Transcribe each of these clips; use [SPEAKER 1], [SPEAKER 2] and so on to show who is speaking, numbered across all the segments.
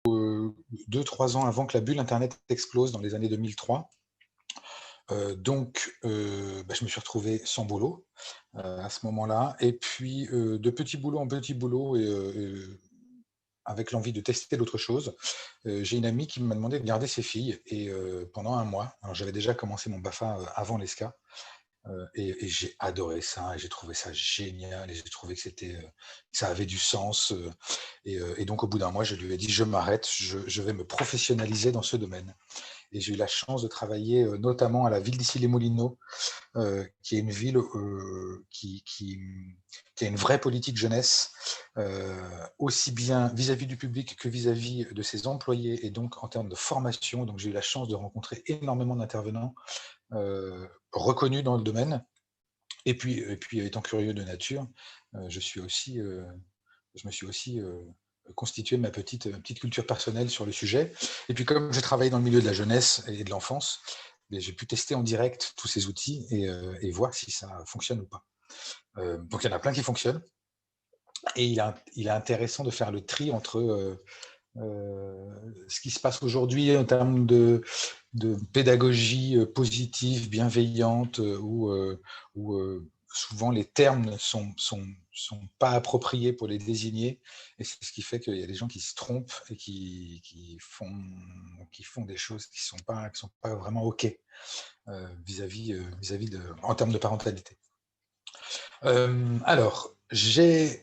[SPEAKER 1] 2-3 ans avant que la bulle internet explose dans les années 2003. Je me suis retrouvé sans boulot, à ce moment-là et puis, de petit boulot en petit boulot avec l'envie de tester d'autres choses, j'ai une amie qui m'a demandé de garder ses filles et pendant 1 mois, alors j'avais déjà commencé mon BAFA, avant l'ESCA, et j'ai adoré ça et j'ai trouvé ça génial et j'ai trouvé que que ça avait du sens, et donc au bout d'1 mois, je lui ai dit: «Je m'arrête, je vais me professionnaliser dans ce domaine» et j'ai eu la chance de travailler, notamment à la ville d'Issy-les-Moulineaux, qui est une ville, qui a une vraie politique jeunesse, aussi bien vis-à-vis du public que vis-à-vis de ses employés et donc en termes de formation. Donc j'ai eu la chance de rencontrer énormément d'intervenants, reconnus dans le domaine et puis étant curieux de nature, je me suis aussi, constitué ma petite culture personnelle sur le sujet et puis comme j'ai travaillé dans le milieu de la jeunesse et de l'enfance, beh, j'ai pu tester en direct tous ces outils et voir si ça fonctionne ou pas. Donc il y en a plein qui fonctionnent et il est intéressant de faire le tri entre, ce qui se passe aujourd'hui en termes de pédagogie, positive, bienveillante, où souvent les termes ne sont pas appropriés pour les désigner et c'est ce qui fait qu'il y a des gens qui se trompent et qui font des choses qui sont pas vraiment OK, vis-à-vis de en termes de parentalité. Alors, je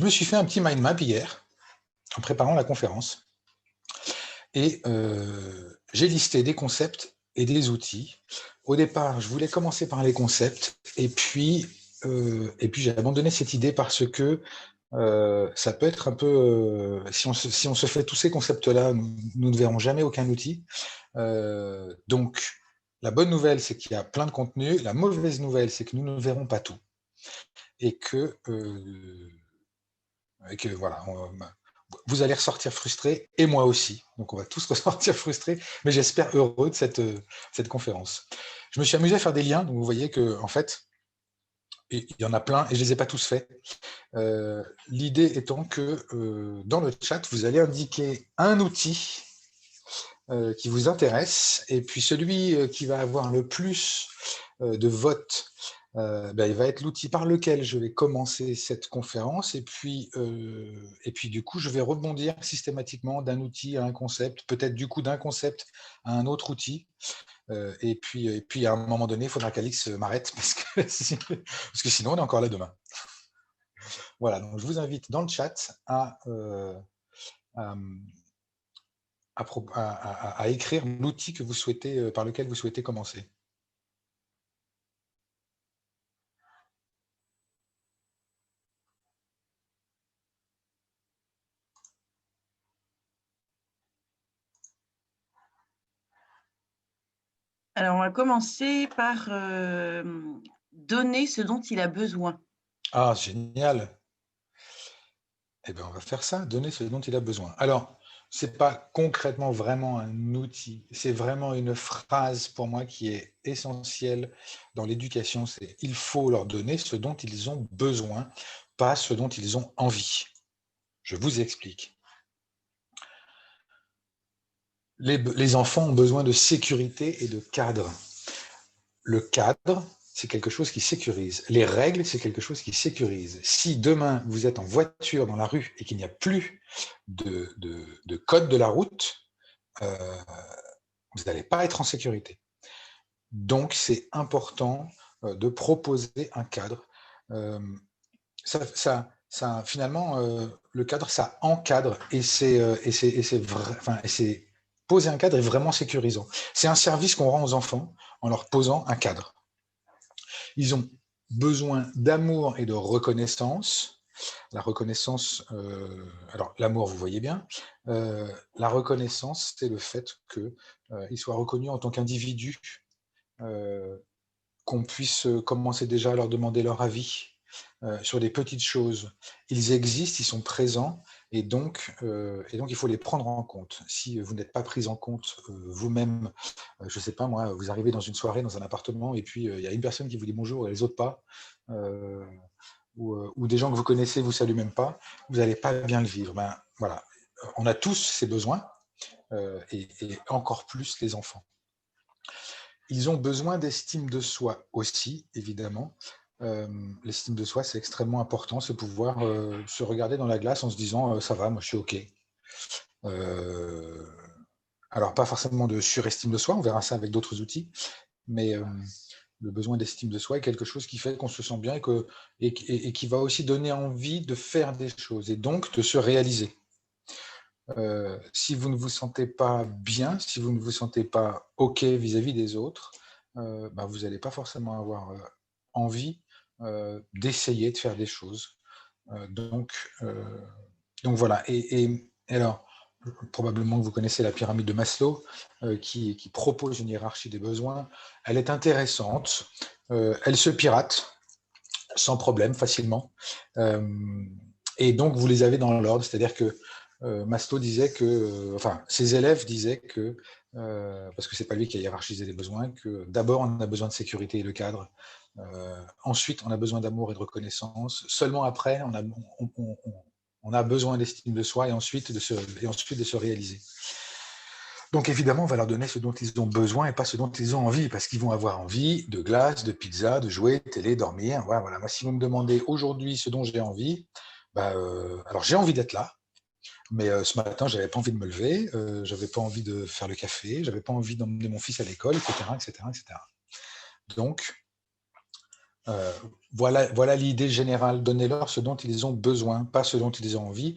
[SPEAKER 1] me suis fait un petit mind map hier, en préparant la conférence et j'ai listé des concepts et des outils. Au départ, je voulais commencer par les concepts et puis j'ai abandonné cette idée parce que, ça peut être un peu, si on se fait tous ces concepts-là, nous ne verrons jamais aucun outil. Donc la bonne nouvelle, c'est qu'il y a plein de contenu. La mauvaise nouvelle, c'est que nous ne verrons pas tout et que voilà, vous allez ressortir frustrés et moi aussi. Donc on va tous ressortir frustrés, mais j'espère heureux de cette conférence. Je me suis amusé à faire des liens, donc vous voyez que en fait, il y en a plein et je les ai pas tous faits. L'idée étant que dans le chat, vous allez indiquer un outil qui vous intéresse et puis celui qui va avoir le plus de votes, il va être l'outil par lequel je vais commencer cette conférence et puis du coup, je vais rebondir systématiquement d'un outil à un concept, peut-être du coup d'un concept à un autre outil, et puis à un moment donné, il faudra qu'Alix m'arrête parce que sinon on est encore là demain. Voilà, donc je vous invite dans le chat à, mmh, à écrire l'outil que vous souhaitez, par lequel vous souhaitez commencer.
[SPEAKER 2] Alors, on va commencer par, donner ce dont il a besoin.
[SPEAKER 1] Ah génial! Eh bien, on va faire ça, donner ce dont il a besoin. Alors, c'est pas concrètement vraiment un outil, c'est vraiment une phrase pour moi qui est essentielle dans l'éducation, c'est: «Il faut leur donner ce dont ils ont besoin, pas ce dont ils ont envie». Je vous explique. Les enfants ont besoin de sécurité et de cadre. Le cadre, c'est quelque chose qui sécurise. Les règles, c'est quelque chose qui sécurise. Si demain, vous êtes en voiture dans la rue et qu'il n'y a plus de code de la route, heu, vous n'allez pas être en sécurité. Donc c'est important, de proposer un cadre. Hem, ça finalement, le cadre, ça encadre et c'est poser un cadre est vraiment sécurisant. C'est un service qu'on rend aux enfants en leur posant un cadre. Ils ont besoin d'amour et de reconnaissance. La reconnaissance, alors l'amour, vous voyez bien. La reconnaissance, c'est le fait qu'ils soient reconnus en tant qu'individus, heu, qu'on puisse, commencer déjà à leur demander leur avis, sur des petites choses. Ils existent, ils sont présents et donc il faut les prendre en compte. Si vous n'êtes pas pris en compte, vous-même, je ne sais pas moi, vous arrivez dans une soirée, dans un appartement et puis, il y a une personne qui vous dit bonjour et les autres pas, heu ou des gens que vous connaissez ne vous saluent même pas, vous n'allez pas bien le vivre. Ben, voilà. On a tous ces besoins, et encore plus les enfants. Ils ont besoin d'estime de soi aussi, évidemment. L'estime de soi, c'est extrêmement important, c'est pouvoir se regarder dans la glace en se disant ça va, moi je suis OK. Alors, pas forcément de surestime de soi, on verra ça avec d'autres outils, mais le besoin d'estime de soi est quelque chose qui fait qu'on se sent bien et qui va aussi donner envie de faire des choses et donc de se réaliser. Si vous ne vous sentez pas bien, si vous ne vous sentez pas OK vis-à-vis des autres, bah, vous n'allez pas forcément avoir envie d'essayer de faire des choses. Donc, voilà. Et alors, probablement que vous connaissez la pyramide de Maslow, qui propose une hiérarchie des besoins. Elle est intéressante, elle se pirate sans problème, facilement. Et donc, vous les avez dans l'ordre, c'est-à-dire que Maslow disait que, enfin, ses élèves disaient que, parce que c'est pas lui qui a hiérarchisé les besoins, que d'abord on a besoin de sécurité et de cadre, ensuite on a besoin d'amour et de reconnaissance, seulement après on a besoin d'estime de soi et ensuite de se réaliser. Donc évidemment, on va leur donner ce dont ils ont besoin et pas ce dont ils ont envie, parce qu'ils vont avoir envie de glace, de pizza, de jouer, de télé, dormir. Voilà. Moi, si vous me demandez aujourd'hui ce dont j'ai envie, bah, alors j'ai envie d'être là, mais ce matin, j'avais pas envie de me lever, j'avais pas envie de faire le café, j'avais pas envie d'emmener mon fils à l'école, etc., etc., etc. Donc, voilà l'idée générale. Donnez-leur ce dont ils ont besoin, pas ce dont ils ont envie.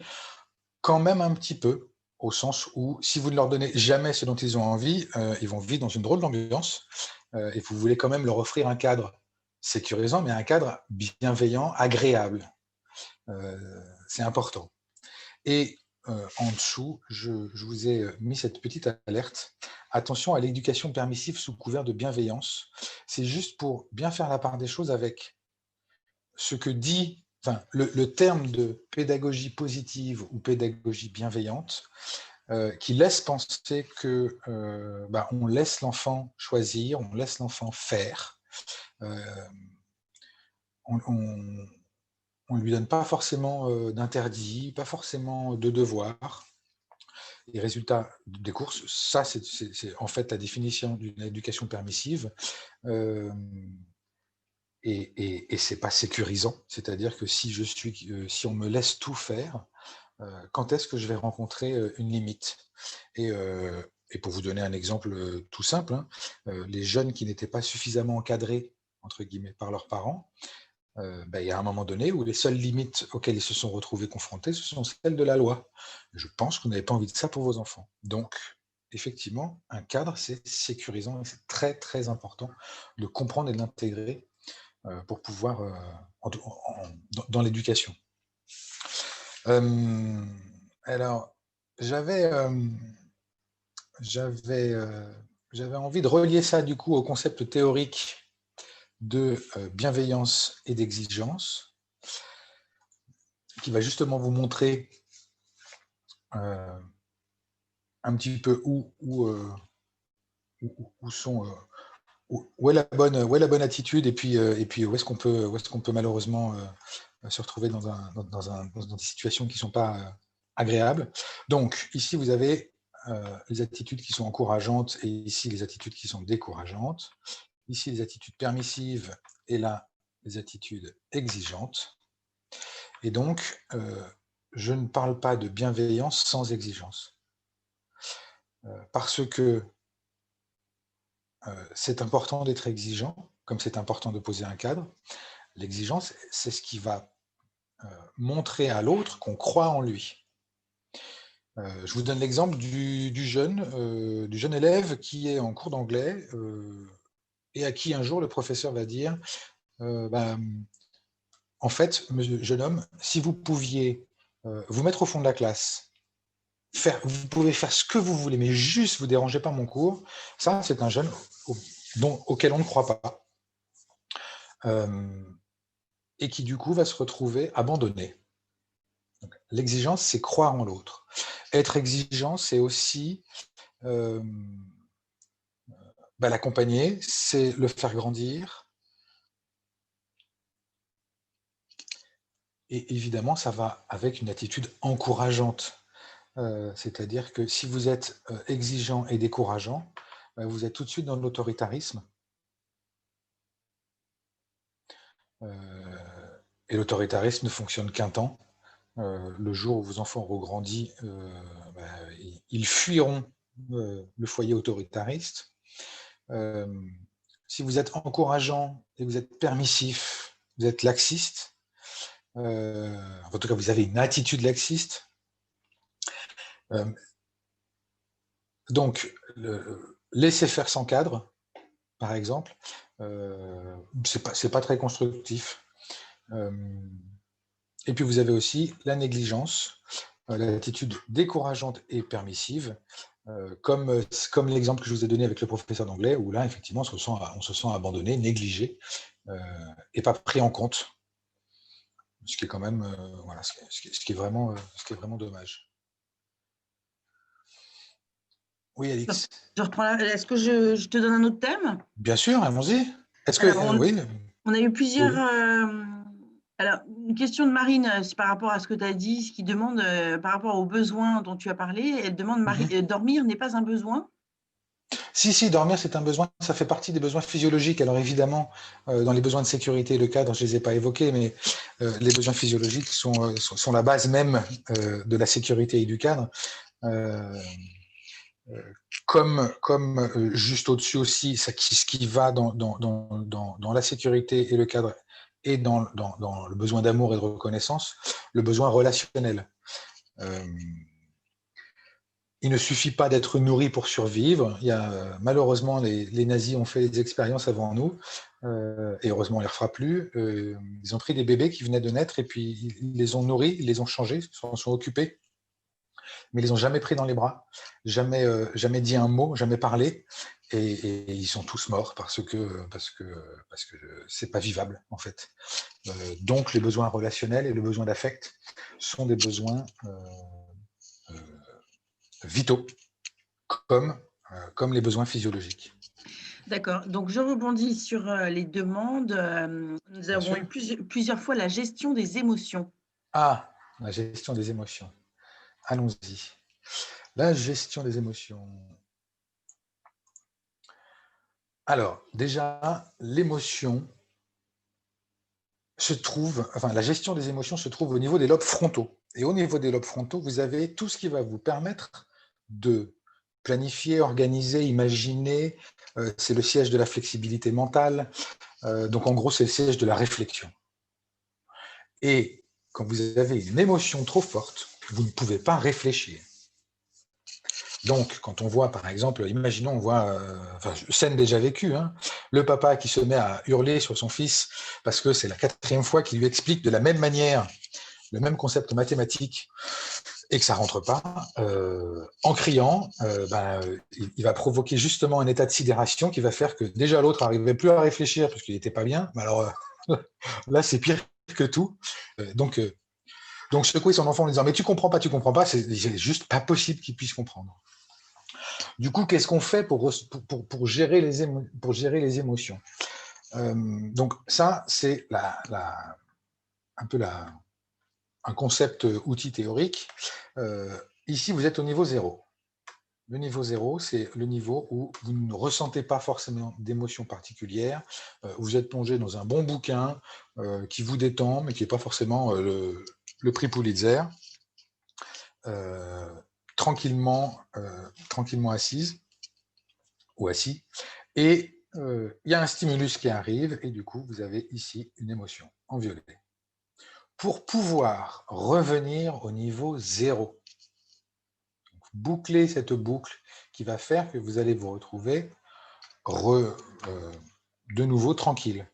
[SPEAKER 1] Quand même un petit peu, au sens où si vous ne leur donnez jamais ce dont ils ont envie, ils vont vivre dans une drôle d'ambiance, et vous voulez quand même leur offrir un cadre sécurisant, mais un cadre bienveillant, agréable. C'est important. Et en dessous, je vous ai mis cette petite alerte. Attention à l'éducation permissive sous couvert de bienveillance. C'est juste pour bien faire la part des choses avec ce que dit, enfin, le terme de pédagogie positive ou pédagogie bienveillante, qui laisse penser que bah, on laisse l'enfant choisir, on laisse l'enfant faire. On ne lui donne pas forcément d'interdits, pas forcément de devoirs. Les résultats des courses, ça, c'est en fait la définition d'une éducation permissive. Et c'est pas sécurisant. C'est-à-dire que si on me laisse tout faire, quand est-ce que je vais rencontrer une limite? Et pour vous donner un exemple tout simple, hein, les jeunes qui n'étaient pas suffisamment encadrés entre guillemets par leurs parents, il y a un moment donné où les seules limites auxquelles ils se sont retrouvés confrontés, ce sont celles de la loi. Je pense que vous n'avez pas envie de ça pour vos enfants. Donc, effectivement, un cadre, c'est sécurisant et c'est très, très important de comprendre et de l'intégrer pour pouvoir, dans l'éducation. Alors, j'avais envie de relier ça du coup au concept théorique de bienveillance et d'exigence, qui va justement vous montrer un petit peu où est la bonne attitude et puis où est-ce qu'on peut malheureusement se retrouver dans des situations qui ne sont pas agréables. Donc ici vous avez les attitudes qui sont encourageantes et ici les attitudes qui sont décourageantes. Ici les attitudes permissives et là les attitudes exigeantes. Et donc je ne parle pas de bienveillance sans exigence. Parce que c'est important d'être exigeant, comme c'est important de poser un cadre. L'exigence, c'est ce qui va montrer à l'autre qu'on croit en lui. Je vous donne l'exemple du jeune élève qui est en cours d'anglais et à qui un jour le professeur va dire en fait, jeune homme, si vous pouviez vous mettre au fond de la classe, vous pouvez faire ce que vous voulez, mais juste vous ne dérangez pas mon cours, ça c'est un jeune auquel on ne croit pas. Et qui du coup va se retrouver abandonné. L'exigence, c'est croire en l'autre. Être exigeant, c'est aussi l'accompagner, c'est le faire grandir, Et évidemment, ça va avec une attitude encourageante. C'est-à-dire que si vous êtes exigeant et décourageant, vous êtes tout de suite dans l'autoritarisme. Et l'autoritarisme ne fonctionne qu'un temps. Le jour où vos enfants auront grandi, ils fuiront le foyer autoritariste. Si vous êtes encourageant et vous êtes permissif, vous êtes laxiste, en tout cas vous avez une attitude laxiste, donc laisser faire sans cadre, par exemple, c'est pas très constructif. Et puis vous avez aussi la négligence, l'attitude décourageante et permissive, comme l'exemple que je vous ai donné avec le professeur d'anglais, où là, effectivement, on se sent abandonné, négligé, et pas pris en compte. Ce qui est quand même, voilà, ce qui est vraiment dommage. Oui, Alix.
[SPEAKER 2] Je reprends. Est-ce que je te donne un autre thème?
[SPEAKER 1] Bien sûr, allons-y. Est-ce que oui.
[SPEAKER 2] On a eu plusieurs.
[SPEAKER 1] Oui.
[SPEAKER 2] Alors, une question de Marine, c'est par rapport à ce que tu as dit, ce qui demande, par rapport aux besoins dont tu as parlé, elle demande, dormir n'est pas un besoin?
[SPEAKER 1] Si, dormir, c'est un besoin, ça fait partie des besoins physiologiques. Alors évidemment, dans les besoins de sécurité et le cadre, je ne les ai pas évoqués, mais les besoins physiologiques sont la base même de la sécurité et du cadre. Comme juste au-dessus aussi, ce qui va dans la sécurité et le cadre et dans le besoin d'amour et de reconnaissance, le besoin relationnel. Il ne suffit pas d'être nourri pour survivre. Malheureusement, les nazis ont fait des expériences avant nous, et heureusement, on ne les refera plus. Ils ont pris des bébés qui venaient de naître et puis ils les ont nourris, ils les ont changés, s'en sont occupés, mais ils les ont jamais pris dans les bras, jamais dit un mot, jamais parlé, et ils sont tous morts parce que c'est pas vivable en fait. Donc les besoins relationnels et le besoin d'affect sont des besoins vitaux, comme les besoins physiologiques.
[SPEAKER 2] D'accord. Donc, je rebondis sur les demandes. Nous avons eu plusieurs fois la gestion des émotions.
[SPEAKER 1] Ah, la gestion des émotions. Allons-y. La gestion des émotions. Alors, déjà, l'émotion la gestion des émotions se trouve au niveau des lobes frontaux. Et au niveau des lobes frontaux, vous avez tout ce qui va vous permettre de planifier, organiser, imaginer. C'est le siège de la flexibilité mentale. Donc, en gros, c'est le siège de la réflexion. Et quand vous avez une émotion trop forte, vous ne pouvez pas réfléchir. Donc, quand on voit, par exemple, imaginons, on voit, scène déjà vécue, hein, le papa qui se met à hurler sur son fils parce que c'est la 4e fois qu'il lui explique de la même manière le même concept mathématique et que ça ne rentre pas, en criant, il va provoquer justement un état de sidération qui va faire que déjà l'autre n'arrivait plus à réfléchir parce qu'il n'était pas bien. Mais alors là, c'est pire que tout. Donc, secouer son enfant en lui disant « mais tu comprends pas, c'est juste pas possible qu'il puisse comprendre ». Du coup, qu'est-ce qu'on fait pour gérer les émotions? Donc ça, c'est un peu un concept outil théorique. Ici, vous êtes au niveau 0. Le niveau 0, c'est le niveau où vous ne ressentez pas forcément d'émotions particulières. Vous êtes plongé dans un bon bouquin qui vous détend, mais qui n'est pas forcément le prix Pulitzer. Tranquillement assise ou assis. Et il y a un stimulus qui arrive, et du coup, vous avez ici une émotion en violet. Pour pouvoir revenir au niveau 0, boucler cette boucle qui va faire que vous allez vous retrouver de nouveau tranquille.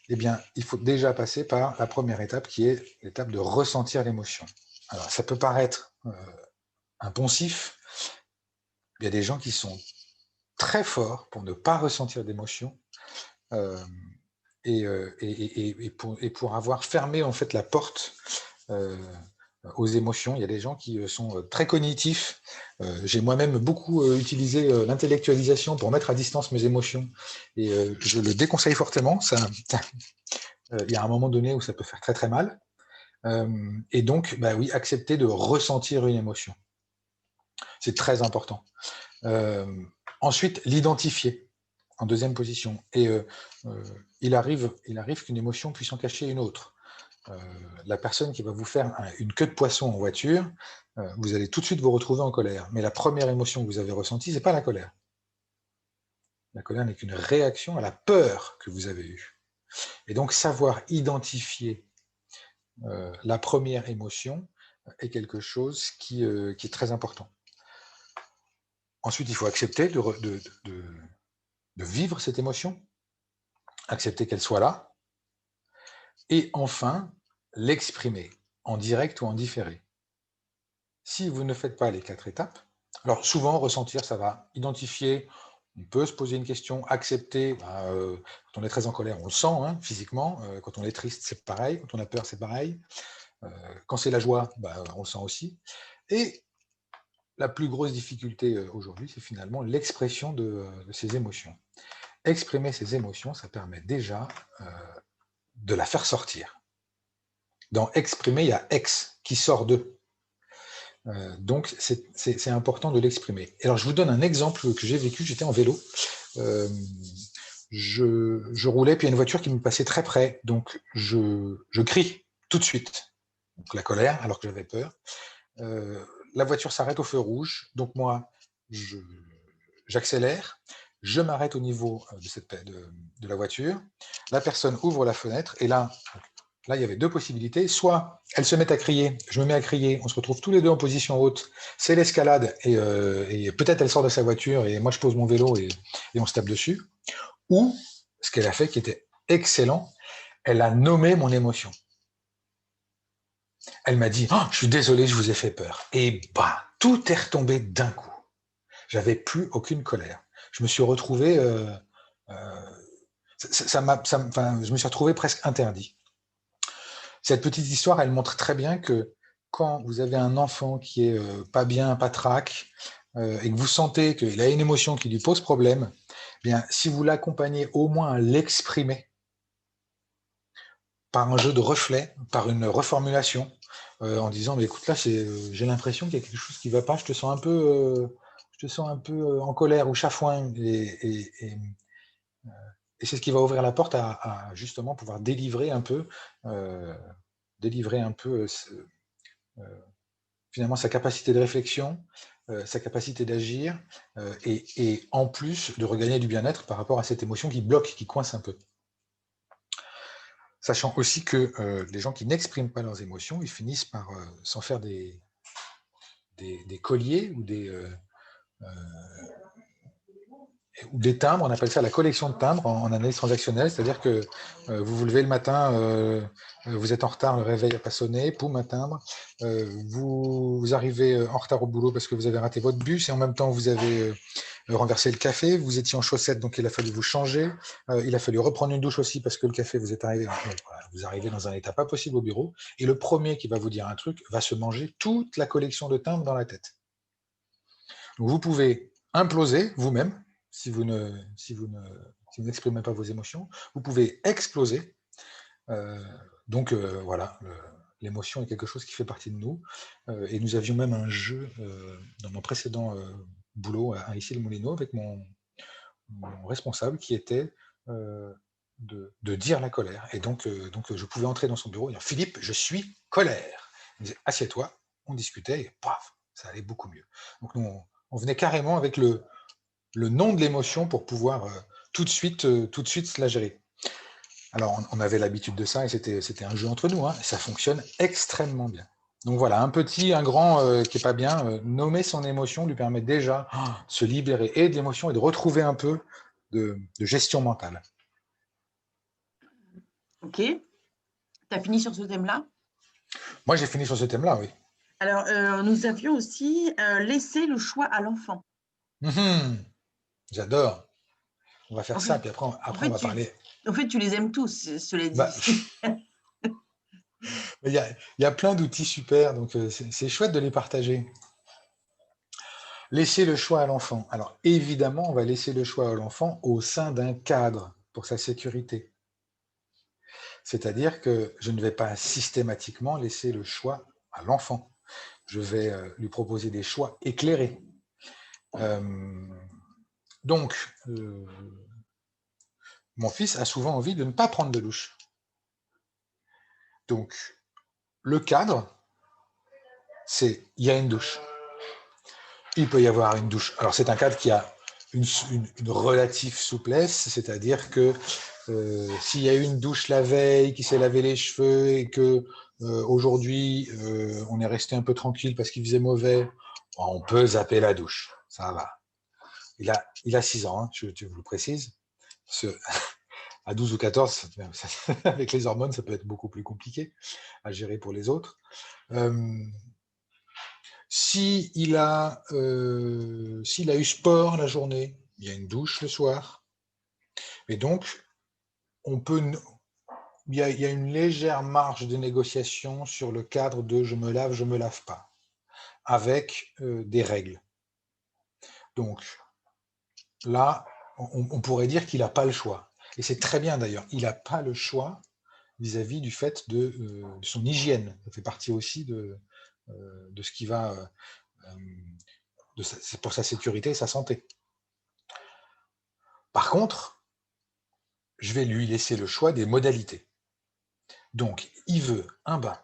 [SPEAKER 1] Eh bien, il faut déjà passer par la première étape qui est l'étape de ressentir l'émotion. Alors, ça peut paraître impensif. Il y a des gens qui sont très forts pour ne pas ressentir d'émotion et pour avoir fermé en fait la porte aux émotions. Il y a des gens qui sont très cognitifs. J'ai moi-même beaucoup utilisé l'intellectualisation pour mettre à distance mes émotions et je le déconseille fortement. Il y a un moment donné où ça peut faire très très mal. Et donc, bah oui, accepter de ressentir une émotion. C'est très important. Ensuite, l'identifier en deuxième position. Et il arrive qu'une émotion puisse en cacher une autre. La personne qui va vous faire une queue de poisson en voiture, vous allez tout de suite vous retrouver en colère. Mais la première émotion que vous avez ressentie, ce n'est pas la colère. La colère n'est qu'une réaction à la peur que vous avez eue. Et donc, savoir identifier la première émotion est quelque chose qui est très important. Ensuite, il faut accepter de vivre cette émotion, accepter qu'elle soit là, et enfin, l'exprimer, en direct ou en différé. Si vous ne faites pas les 4 étapes, alors souvent, ressentir, ça va. Identifier, on peut se poser une question, accepter, quand on est très en colère, on le sent hein, physiquement, quand on est triste, c'est pareil, quand on a peur, c'est pareil, quand c'est la joie, on le sent aussi. Et la plus grosse difficulté aujourd'hui, c'est finalement l'expression de ces émotions. Exprimer ces émotions, ça permet déjà de la faire sortir. Dans exprimer, il y a ex qui sort d'eux. Donc, c'est important de l'exprimer. Alors, je vous donne un exemple que j'ai vécu. J'étais en vélo. Je roulais, puis il y a une voiture qui me passait très près. Donc, je crie tout de suite. Donc, la colère, alors que j'avais peur. La voiture s'arrête au feu rouge. Donc, moi, j'accélère. Je m'arrête au niveau de la voiture. La personne ouvre la fenêtre. Et là, il y avait 2 possibilités. Soit elle se met à crier, je me mets à crier, on se retrouve tous les 2 en position haute, c'est l'escalade, et peut-être elle sort de sa voiture, et moi je pose mon vélo, et on se tape dessus. Ou, ce qu'elle a fait, qui était excellent, elle a nommé mon émotion. Elle m'a dit, je suis désolé, je vous ai fait peur. Et tout est retombé d'un coup. J'avais plus aucune colère. Je me suis retrouvé, je me suis retrouvé presque interdit. Cette petite histoire, elle montre très bien que quand vous avez un enfant qui est pas bien, patraque, et que vous sentez qu'il a une émotion qui lui pose problème, bien, si vous l'accompagnez au moins à l'exprimer par un jeu de reflets, par une reformulation, en disant, mais écoute, là, j'ai l'impression qu'il y a quelque chose qui ne va pas, je te sens un peu en colère ou chafouin, et c'est ce qui va ouvrir la porte à justement pouvoir délivrer un peu finalement sa capacité de réflexion, sa capacité d'agir, et en plus de regagner du bien-être par rapport à cette émotion qui bloque, qui coince un peu. Sachant aussi que les gens qui n'expriment pas leurs émotions, ils finissent par s'en faire des colliers ou des timbres, on appelle ça la collection de timbres en analyse transactionnelle, c'est-à-dire que vous vous levez le matin, vous êtes en retard, le réveil n'a pas sonné, poum, un timbre, vous arrivez en retard au boulot parce que vous avez raté votre bus et en même temps vous avez renversé le café, vous étiez en chaussettes donc il a fallu vous changer, il a fallu reprendre une douche aussi parce que le café, vous arrivez dans un état pas possible au bureau et le premier qui va vous dire un truc va se manger toute la collection de timbres dans la tête. Donc vous pouvez imploser vous-même si vous n'exprimez pas vos émotions. Vous pouvez exploser. Voilà, l'émotion est quelque chose qui fait partie de nous. Et nous avions même un jeu dans mon précédent boulot à Issy-les-Moulineaux avec mon responsable qui était de dire la colère. Et donc, je pouvais entrer dans son bureau et dire « Philippe, je suis colère ». Il me disait « Assieds-toi ». On discutait et paf, ça allait beaucoup mieux. Donc nous, on venait carrément avec le nom de l'émotion pour pouvoir tout de suite se la gérer. Alors, on avait l'habitude de ça et c'était un jeu entre nous, hein, et ça fonctionne extrêmement bien. Donc voilà, un petit, un grand qui n'est pas bien, nommer son émotion lui permet déjà de se libérer et de l'émotion et de retrouver un peu de gestion mentale.
[SPEAKER 2] Ok. Tu as fini sur ce thème-là?
[SPEAKER 1] Moi, j'ai fini sur ce thème-là, oui.
[SPEAKER 2] Alors, nous avions aussi laissé le choix à l'enfant.
[SPEAKER 1] J'adore. On va faire ça, puis après on va parler.
[SPEAKER 2] En fait, tu les aimes tous, cela dit.
[SPEAKER 1] Il y a plein d'outils super, donc c'est chouette de les partager. Laisser le choix à l'enfant. Alors évidemment, on va laisser le choix à l'enfant au sein d'un cadre pour sa sécurité. C'est-à-dire que je ne vais pas systématiquement laisser le choix à l'enfant. Je vais lui proposer des choix éclairés. Donc, mon fils a souvent envie de ne pas prendre de douche. Donc, le cadre, c'est il y a une douche. Il peut y avoir une douche. Alors, c'est un cadre qui a une relative souplesse, c'est-à-dire que s'il y a eu une douche la veille, qui s'est lavé les cheveux et que aujourd'hui on est resté un peu tranquille parce qu'il faisait mauvais, on peut zapper la douche. Ça va. Il a 6 ans, hein, je vous le précise. À 12 ou 14, avec les hormones, ça peut être beaucoup plus compliqué à gérer pour les autres. S'il a eu sport la journée, il y a une douche le soir. Et donc, il y a une légère marge de négociation sur le cadre de je me lave pas, avec des règles. Donc, là, on pourrait dire qu'il n'a pas le choix. Et c'est très bien d'ailleurs, il n'a pas le choix vis-à-vis du fait de son hygiène. Ça fait partie aussi de ce qui va... c'est pour sa sécurité et sa santé. Par contre, je vais lui laisser le choix des modalités. Donc, il veut un bain,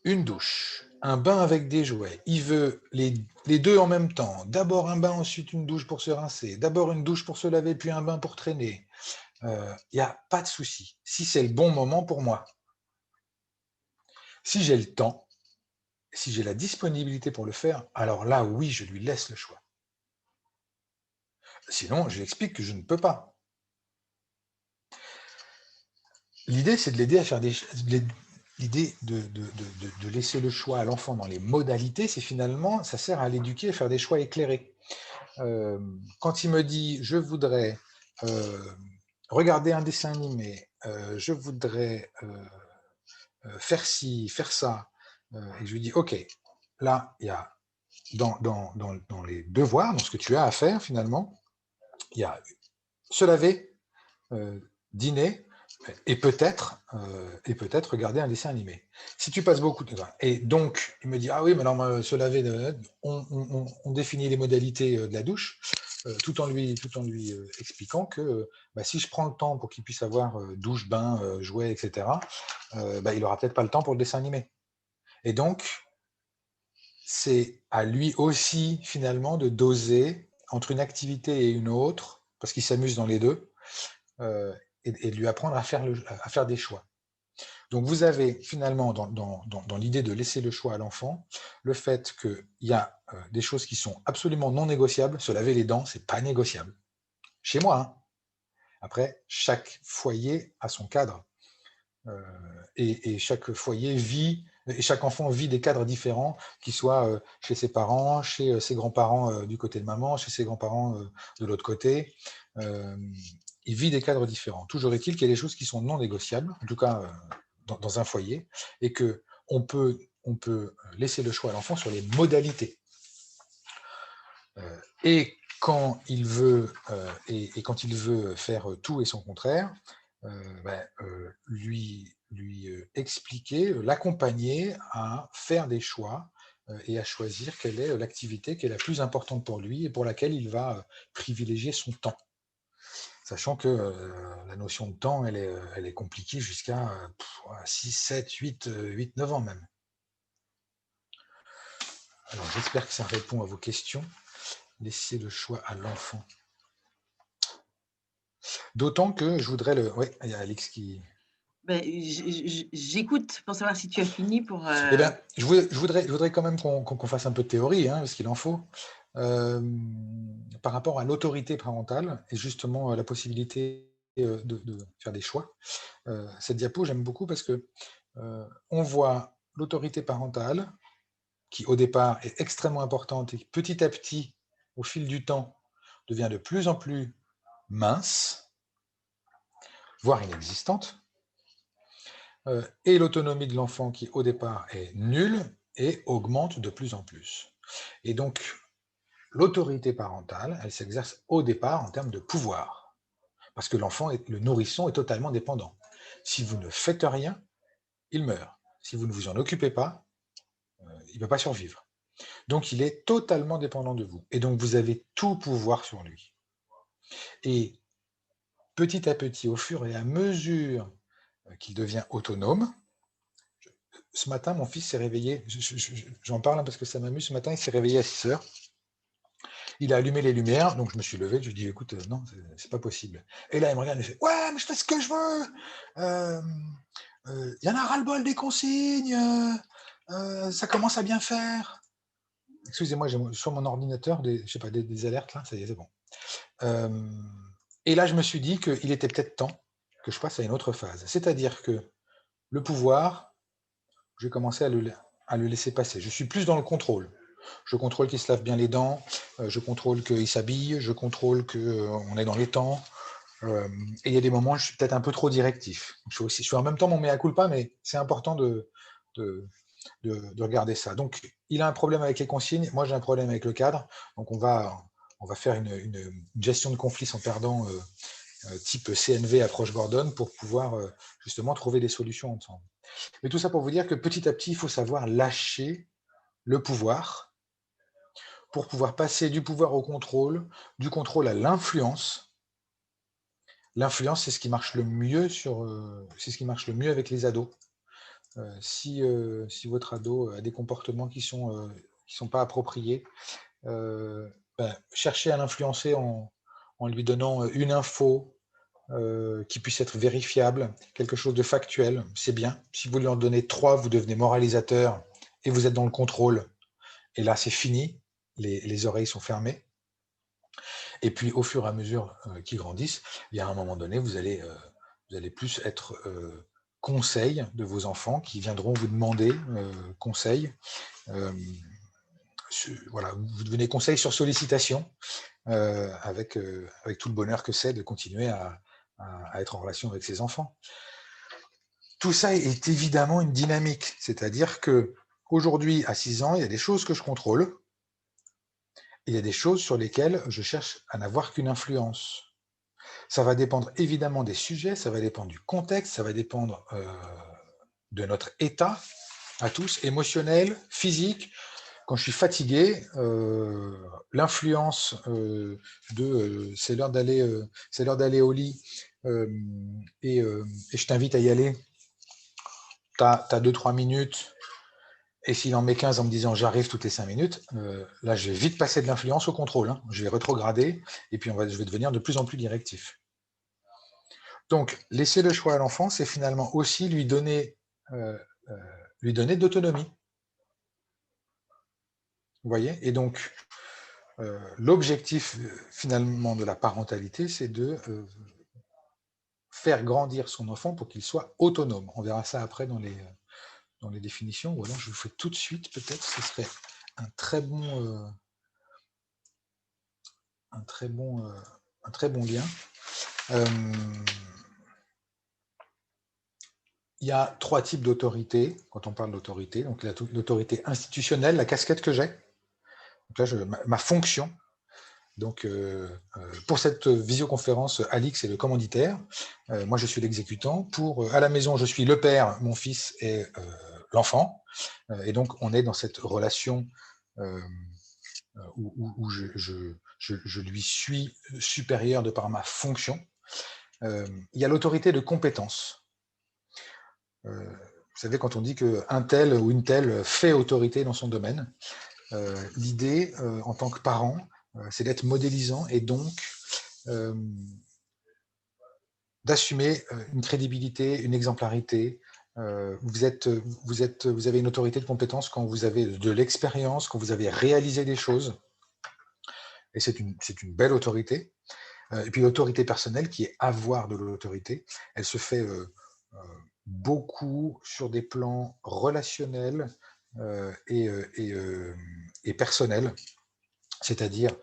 [SPEAKER 1] une douche, un bain avec des jouets. Il veut les deux en même temps. D'abord un bain, ensuite une douche pour se rincer. D'abord une douche pour se laver, puis un bain pour traîner. Il n'y a pas de souci. Si c'est le bon moment pour moi. Si j'ai le temps, si j'ai la disponibilité pour le faire, alors là, oui, je lui laisse le choix. Sinon, je lui explique que je ne peux pas. L'idée, c'est de l'aider à faire l'idée de laisser le choix à l'enfant dans les modalités, c'est finalement, ça sert à l'éduquer à faire des choix éclairés. Quand il me dit, je voudrais regarder un dessin animé, je voudrais faire ci, faire ça, et je lui dis, ok, là, il y a dans les devoirs, dans ce que tu as à faire finalement, il y a se laver, dîner, et peut-être regarder un dessin animé. Si tu passes beaucoup de temps, et donc il me dit ah oui mais alors se laver, on définit les modalités de la douche, tout en lui expliquant que si je prends le temps pour qu'il puisse avoir douche, bain, jouets, etc. Il aura peut-être pas le temps pour le dessin animé. Et donc c'est à lui aussi finalement de doser entre une activité et une autre parce qu'il s'amuse dans les deux. Et de lui apprendre à faire des choix. Donc vous avez finalement dans l'idée de laisser le choix à l'enfant, le fait qu'il y a des choses qui sont absolument non négociables. Se laver les dents, c'est pas négociable. Chez moi, hein. Après, chaque foyer a son cadre. Et chaque foyer vit, et chaque enfant vit des cadres différents, qu'ils soient chez ses parents, chez ses grands-parents du côté de maman, chez ses grands-parents de l'autre côté. Il vit des cadres différents. Toujours est-il qu'il y a des choses qui sont non négociables, en tout cas dans un foyer, et qu'on peut laisser le choix à l'enfant sur les modalités. Et quand il veut quand il veut faire tout et son contraire, lui expliquer, l'accompagner à faire des choix et à choisir quelle est l'activité qui est la plus importante pour lui et pour laquelle il va privilégier son temps. Sachant que la notion de temps, elle est compliquée jusqu'à 6, 7, 8, 9 ans même. Alors j'espère que ça répond à vos questions. Laissez le choix à l'enfant. D'autant que je voudrais le... Oui, il y a Alix qui...
[SPEAKER 2] J'écoute pour savoir si tu as fini pour...
[SPEAKER 1] Eh bien, je voudrais quand même qu'on fasse un peu de théorie, hein, parce qu'il en faut, par rapport à l'autorité parentale et justement la possibilité de faire des choix. Cette diapo, j'aime beaucoup parce que on voit l'autorité parentale qui, au départ, est extrêmement importante et qui, petit à petit, au fil du temps, devient de plus en plus mince, voire inexistante, et l'autonomie de l'enfant qui, au départ, est nulle et augmente de plus en plus. Et donc, l'autorité parentale, elle s'exerce au départ en termes de pouvoir, parce que l'enfant, le nourrisson, est totalement dépendant. Si vous ne faites rien, il meurt. Si vous ne vous en occupez pas, il ne peut pas survivre. Donc, il est totalement dépendant de vous. Et donc, vous avez tout pouvoir sur lui. Et petit à petit, au fur et à mesure qu'il devient autonome, ce matin, mon fils s'est réveillé, j'en parle parce que ça m'amuse, ce matin, il s'est réveillé à 6 heures. Il a allumé les lumières, donc je me suis levé, je lui ai dit, écoute, non, c'est pas possible. Et là, il me regarde et il fait, ouais, mais je fais ce que je veux. Il y en a ras-le-bol des consignes, ça commence à bien faire. Excusez-moi, j'ai sur mon ordinateur je sais pas, des alertes, là, ça y est, c'est bon. Et là, je me suis dit qu'il était peut-être temps que je passe à une autre phase. C'est-à-dire que le pouvoir, j'ai commencé à le laisser passer. Je suis plus dans le contrôle. Je contrôle qu'il se lave bien les dents, je contrôle qu'il s'habille, je contrôle qu'on est dans les temps. Et il y a des moments où je suis peut-être un peu trop directif. Je fais en même temps mon mea culpa, mais c'est important de regarder ça. Donc, il a un problème avec les consignes, moi j'ai un problème avec le cadre. Donc, on va faire une gestion de conflit sans perdant type CNV, approche Gordon, pour pouvoir justement trouver des solutions ensemble. Mais tout ça pour vous dire que petit à petit, il faut savoir lâcher le pouvoir pour pouvoir passer du pouvoir au contrôle, du contrôle à l'influence. L'influence, c'est ce qui marche le mieux c'est ce qui marche le mieux avec les ados. Si votre ado a des comportements qui sont pas appropriés, cherchez à l'influencer en lui donnant une info qui puisse être vérifiable, quelque chose de factuel, c'est bien. Si vous lui en donnez 3, vous devenez moralisateur et vous êtes dans le contrôle. Et là, c'est fini, les oreilles sont fermées. Et puis, au fur et à mesure qu'ils grandissent, il y a un moment donné, vous allez plus être conseil de vos enfants qui viendront vous demander conseil. Voilà, vous devenez conseil sur sollicitation avec tout le bonheur que c'est de continuer à être en relation avec ses enfants. Tout ça est évidemment une dynamique, c'est-à-dire que aujourd'hui, à 6 ans, il y a des choses que je contrôle, et il y a des choses sur lesquelles je cherche à n'avoir qu'une influence. Ça va dépendre évidemment des sujets, ça va dépendre du contexte, ça va dépendre de notre état à tous, émotionnel, physique. Quand je suis fatigué, l'influence c'est l'heure d'aller au lit et je t'invite à y aller. Tu as 2-3 minutes, et s'il en met 15 en me disant j'arrive toutes les 5 minutes, là je vais vite passer de l'influence au contrôle. Hein. Je vais rétrograder et puis je vais devenir de plus en plus directif. Donc, laisser le choix à l'enfant, c'est finalement aussi lui donner de l'autonomie. Vous voyez? Et donc, l'objectif finalement de la parentalité, c'est de faire grandir son enfant pour qu'il soit autonome. On verra ça après dans les définitions, ou alors je vous fais tout de suite, peut-être, ce serait un très bon lien. Il y a 3 types d'autorité, quand on parle d'autorité. Donc, l'autorité institutionnelle, la casquette que j'ai. Donc là, ma fonction. Donc, pour cette visioconférence, Alix est le commanditaire. Moi, je suis l'exécutant. À la maison, je suis le père, mon fils est l'enfant. Et donc, on est dans cette relation où je lui suis supérieur de par ma fonction. Il y a l'autorité de compétence. Vous savez, quand on dit qu'un tel ou une telle fait autorité dans son domaine, l'idée, en tant que parent, c'est d'être modélisant et donc d'assumer une crédibilité, une exemplarité. Vous avez une autorité de compétence quand vous avez de l'expérience, quand vous avez réalisé des choses. Et c'est une belle autorité. Et puis l'autorité personnelle, qui est avoir de l'autorité, elle se fait beaucoup sur des plans relationnels et personnels, c'est-à-dire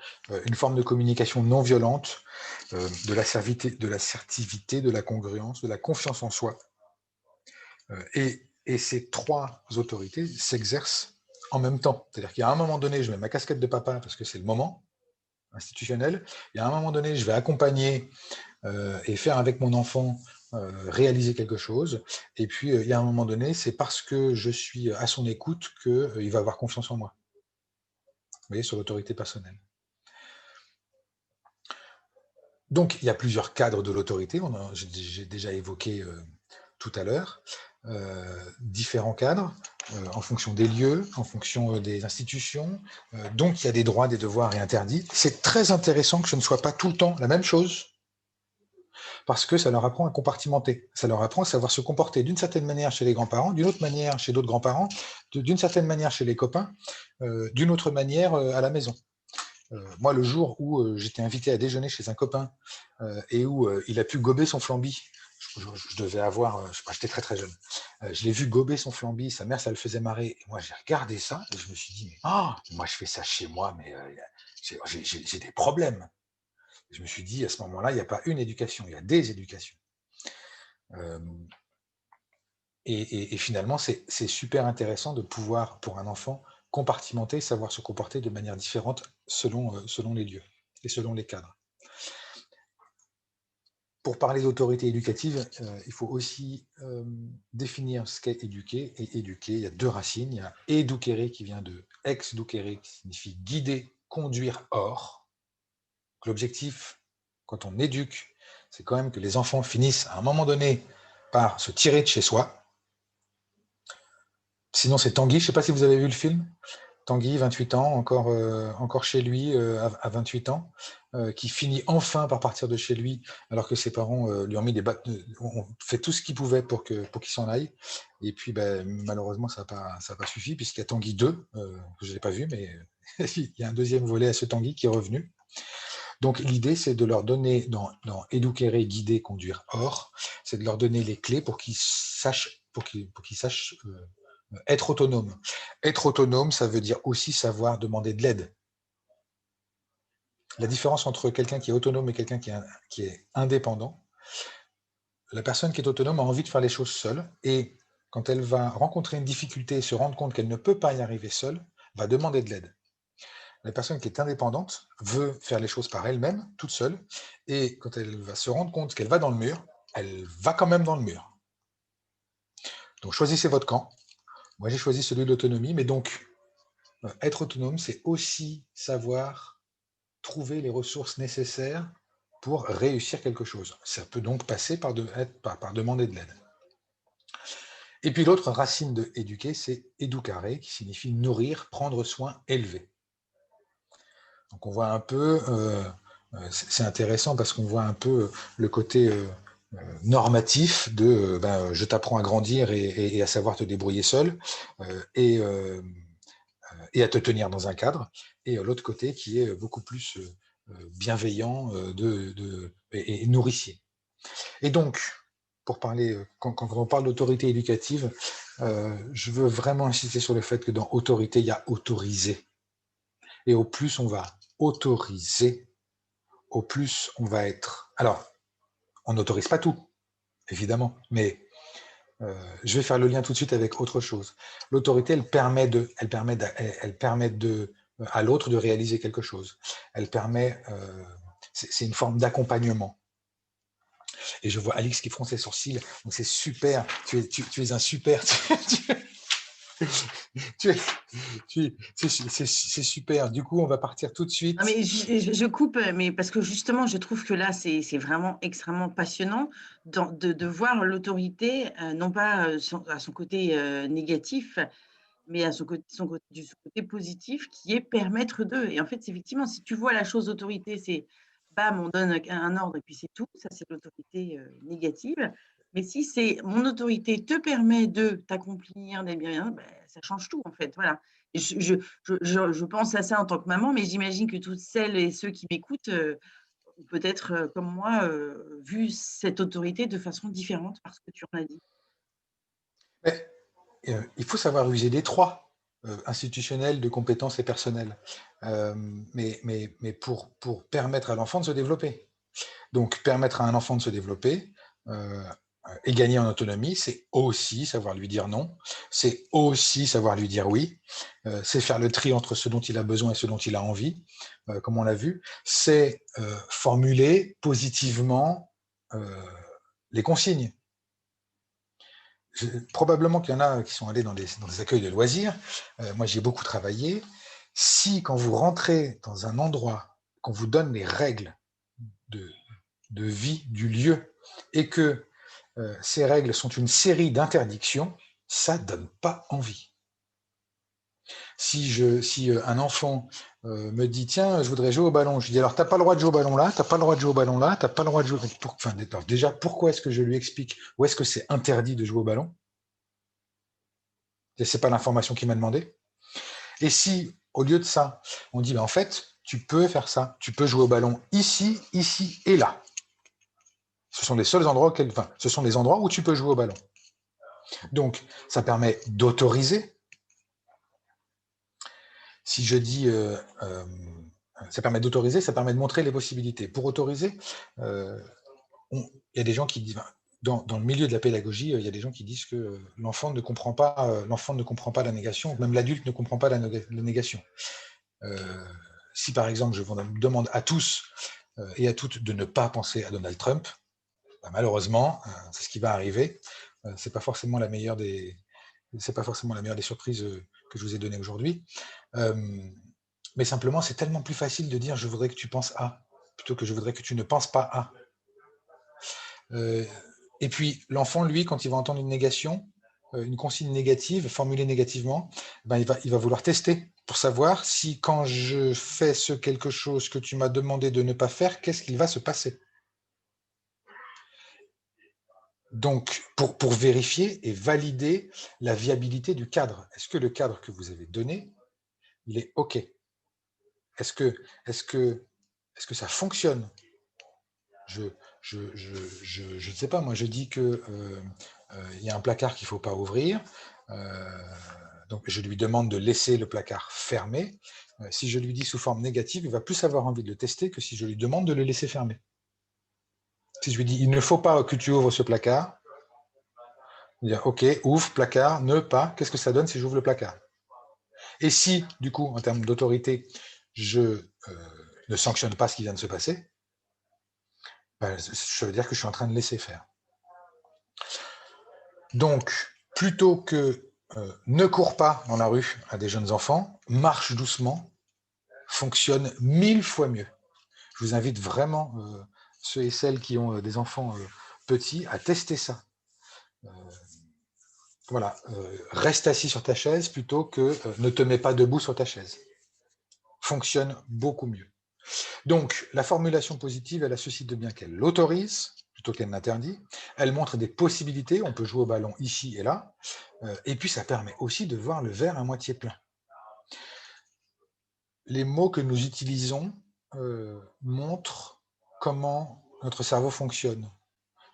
[SPEAKER 1] une forme de communication non violente, de l'assertivité, de la congruence, de la confiance en soi. Et ces 3 autorités s'exercent en même temps. C'est-à-dire qu'à un moment donné, je mets ma casquette de papa parce que c'est le moment institutionnel, et à un moment donné, je vais accompagner et faire avec mon enfant réaliser quelque chose. Et puis, il y a un moment donné, c'est parce que je suis à son écoute qu'il va avoir confiance en moi. Vous voyez, sur l'autorité personnelle. Donc, il y a plusieurs cadres de l'autorité, j'ai déjà évoqué tout à l'heure, différents cadres en fonction des lieux, en fonction des institutions. Donc, il y a des droits, des devoirs et interdits. C'est très intéressant que ce ne soit pas tout le temps la même chose, parce que ça leur apprend à compartimenter. Ça leur apprend à savoir se comporter d'une certaine manière chez les grands-parents, d'une autre manière chez d'autres grands-parents, d'une certaine manière chez les copains, d'une autre manière à la maison. Moi, le jour où j'étais invité à déjeuner chez un copain et où il a pu gober son flambi, je devais avoir, je sais pas, j'étais très très jeune, je l'ai vu gober son flambi, sa mère, ça le faisait marrer. Et moi, j'ai regardé ça et je me suis dit, mais moi, je fais ça chez moi, mais j'ai des problèmes. Je me suis dit, à ce moment-là, il n'y a pas une éducation, il y a des éducations. Et finalement, c'est super intéressant de pouvoir, pour un enfant, compartimenter, savoir se comporter de manière différente selon les lieux et selon les cadres. Pour parler d'autorité éducative, il faut aussi définir ce qu'est éduquer. Et éduquer, il y a deux racines. Il y a educere qui vient de ex-ducere, qui signifie guider, conduire hors. L'objectif, quand on éduque, c'est quand même que les enfants finissent à un moment donné par se tirer de chez soi. Sinon, c'est Tanguy. Je ne sais pas si vous avez vu le film. Tanguy, 28 ans, encore chez lui à 28 ans, qui finit enfin par partir de chez lui, alors que ses parents lui ont mis des ont fait tout ce qu'ils pouvaient pour qu'il s'en aille. Et puis, malheureusement, ça n'a pas suffi, puisqu'il y a Tanguy 2, que je ne l'ai pas vu, mais il y a un deuxième volet à ce Tanguy qui est revenu. Donc, l'idée, c'est de leur donner, dans éduquer, guider, conduire hors, c'est de leur donner les clés pour qu'ils sachent, être autonome. Être autonome, ça veut dire aussi savoir demander de l'aide. La différence entre quelqu'un qui est autonome et quelqu'un qui est indépendant, la personne qui est autonome a envie de faire les choses seule, et quand elle va rencontrer une difficulté et se rendre compte qu'elle ne peut pas y arriver seule, va demander de l'aide. La personne qui est indépendante veut faire les choses par elle-même, toute seule, et quand elle va se rendre compte qu'elle va dans le mur, elle va quand même dans le mur. Donc choisissez votre camp. Moi, j'ai choisi celui de l'autonomie, mais donc, être autonome, c'est aussi savoir trouver les ressources nécessaires pour réussir quelque chose. Ça peut donc passer par demander de l'aide. Et puis l'autre racine de éduquer, c'est educare, qui signifie nourrir, prendre soin, élever. Donc on voit un peu, c'est intéressant parce qu'on voit un peu le côté normatif de je t'apprends à grandir et à savoir te débrouiller seul, et à te tenir dans un cadre, et l'autre côté qui est beaucoup plus bienveillant et nourricier. Et donc, pour parler, quand on parle d'autorité éducative, je veux vraiment insister sur le fait que dans autorité, il y a autoriser. Et au plus on va autoriser, au plus on va être... Alors, on n'autorise pas tout, évidemment, mais je vais faire le lien tout de suite avec autre chose. L'autorité, elle permet à l'autre de réaliser quelque chose. Elle permet, c'est une forme d'accompagnement. Et je vois Alix qui fronce ses sourcils, donc c'est super. Tu es un super. C'est super. Du coup, on va partir tout de suite.
[SPEAKER 2] Non, mais je coupe, mais parce que justement, je trouve que là, c'est vraiment extrêmement passionnant de voir l'autorité, non pas à son côté négatif, mais à son côté positif, qui est permettre d'eux. Et en fait, effectivement, si tu vois la chose d'autorité, c'est bam, on donne un ordre et puis c'est tout. Ça, c'est l'autorité négative. Mais si c'est mon autorité te permet de t'accomplir des biens, ben, ça change tout, en fait. Voilà. Et je pense à ça en tant que maman, mais j'imagine que toutes celles et ceux qui m'écoutent ont peut-être, comme moi, vu cette autorité de façon différente parce que tu en as dit.
[SPEAKER 1] Mais, il faut savoir user des trois, institutionnels, de compétences et personnelles, mais pour permettre à l'enfant de se développer. Donc, permettre à un enfant de se développer et gagner en autonomie, c'est aussi savoir lui dire non, c'est aussi savoir lui dire oui, c'est faire le tri entre ce dont il a besoin et ce dont il a envie, comme on l'a vu, c'est formuler positivement les consignes. Probablement qu'il y en a qui sont allés dans des accueils de loisirs. Moi, j'y ai beaucoup travaillé. Si, quand vous rentrez dans un endroit, qu'on vous donne les règles de vie du lieu et que ces règles sont une série d'interdictions, ça ne donne pas envie. Si un enfant me dit tiens, je voudrais jouer au ballon, je lui dis alors t'as pas le droit de jouer au ballon là, t'as pas le droit de jouer au ballon là, t'as pas le droit de jouer. Enfin, déjà, pourquoi est-ce que je lui explique où est-ce que c'est interdit de jouer au ballon? C'est pas l'information qu'il m'a demandé. Et si, au lieu de ça, on dit en fait, tu peux faire ça, tu peux jouer au ballon ici, ici et là. Ce sont les seuls endroits ce sont les endroits où tu peux jouer au ballon. Donc, ça permet d'autoriser. Si je dis, ça permet d'autoriser, ça permet de montrer les possibilités. Pour autoriser, il y a des gens qui disent, dans le milieu de la pédagogie, il y a des gens qui disent que l'enfant ne comprend pas la négation, même l'adulte ne comprend pas la négation. Si par exemple, je vous demande à tous et à toutes de ne pas penser à Donald Trump, malheureusement, c'est ce qui va arriver. C'est pas forcément la meilleure des surprises que je vous ai données aujourd'hui. Mais simplement, c'est tellement plus facile de dire je voudrais que tu penses à, plutôt que je voudrais que tu ne penses pas à. Et puis, l'enfant, lui, quand il va entendre une négation, une consigne négative, formulée négativement, il va vouloir tester pour savoir si quand je fais quelque chose que tu m'as demandé de ne pas faire, qu'est-ce qu'il va se passer. Donc, pour vérifier et valider la viabilité du cadre. Est-ce que le cadre que vous avez donné, il est OK? Est-ce que ça fonctionne? Je ne sais pas, moi je dis que y a un placard qu'il ne faut pas ouvrir, donc je lui demande de laisser le placard fermé. Si je lui dis sous forme négative, il va plus avoir envie de le tester que si je lui demande de le laisser fermer. Si je lui dis il ne faut pas que tu ouvres ce placard, il va dire ok, ouvre, placard, ne pas, qu'est-ce que ça donne si j'ouvre le placard? Et si, du coup, en termes d'autorité, je ne sanctionne pas ce qui vient de se passer, ça veut dire que je suis en train de laisser faire. Donc, plutôt que ne cours pas dans la rue à des jeunes enfants, marche doucement, fonctionne 1000 fois mieux. Je vous invite vraiment, ceux et celles qui ont des enfants petits, à tester ça. Voilà, reste assis sur ta chaise plutôt que ne te mets pas debout sur ta chaise. Fonctionne beaucoup mieux. Donc, la formulation positive, elle a ceci de bien qu'elle l'autorise plutôt qu'elle n'interdit. Elle montre des possibilités, on peut jouer au ballon ici et là. Et puis, ça permet aussi de voir le verre à moitié plein. Les mots que nous utilisons montrent comment notre cerveau fonctionne.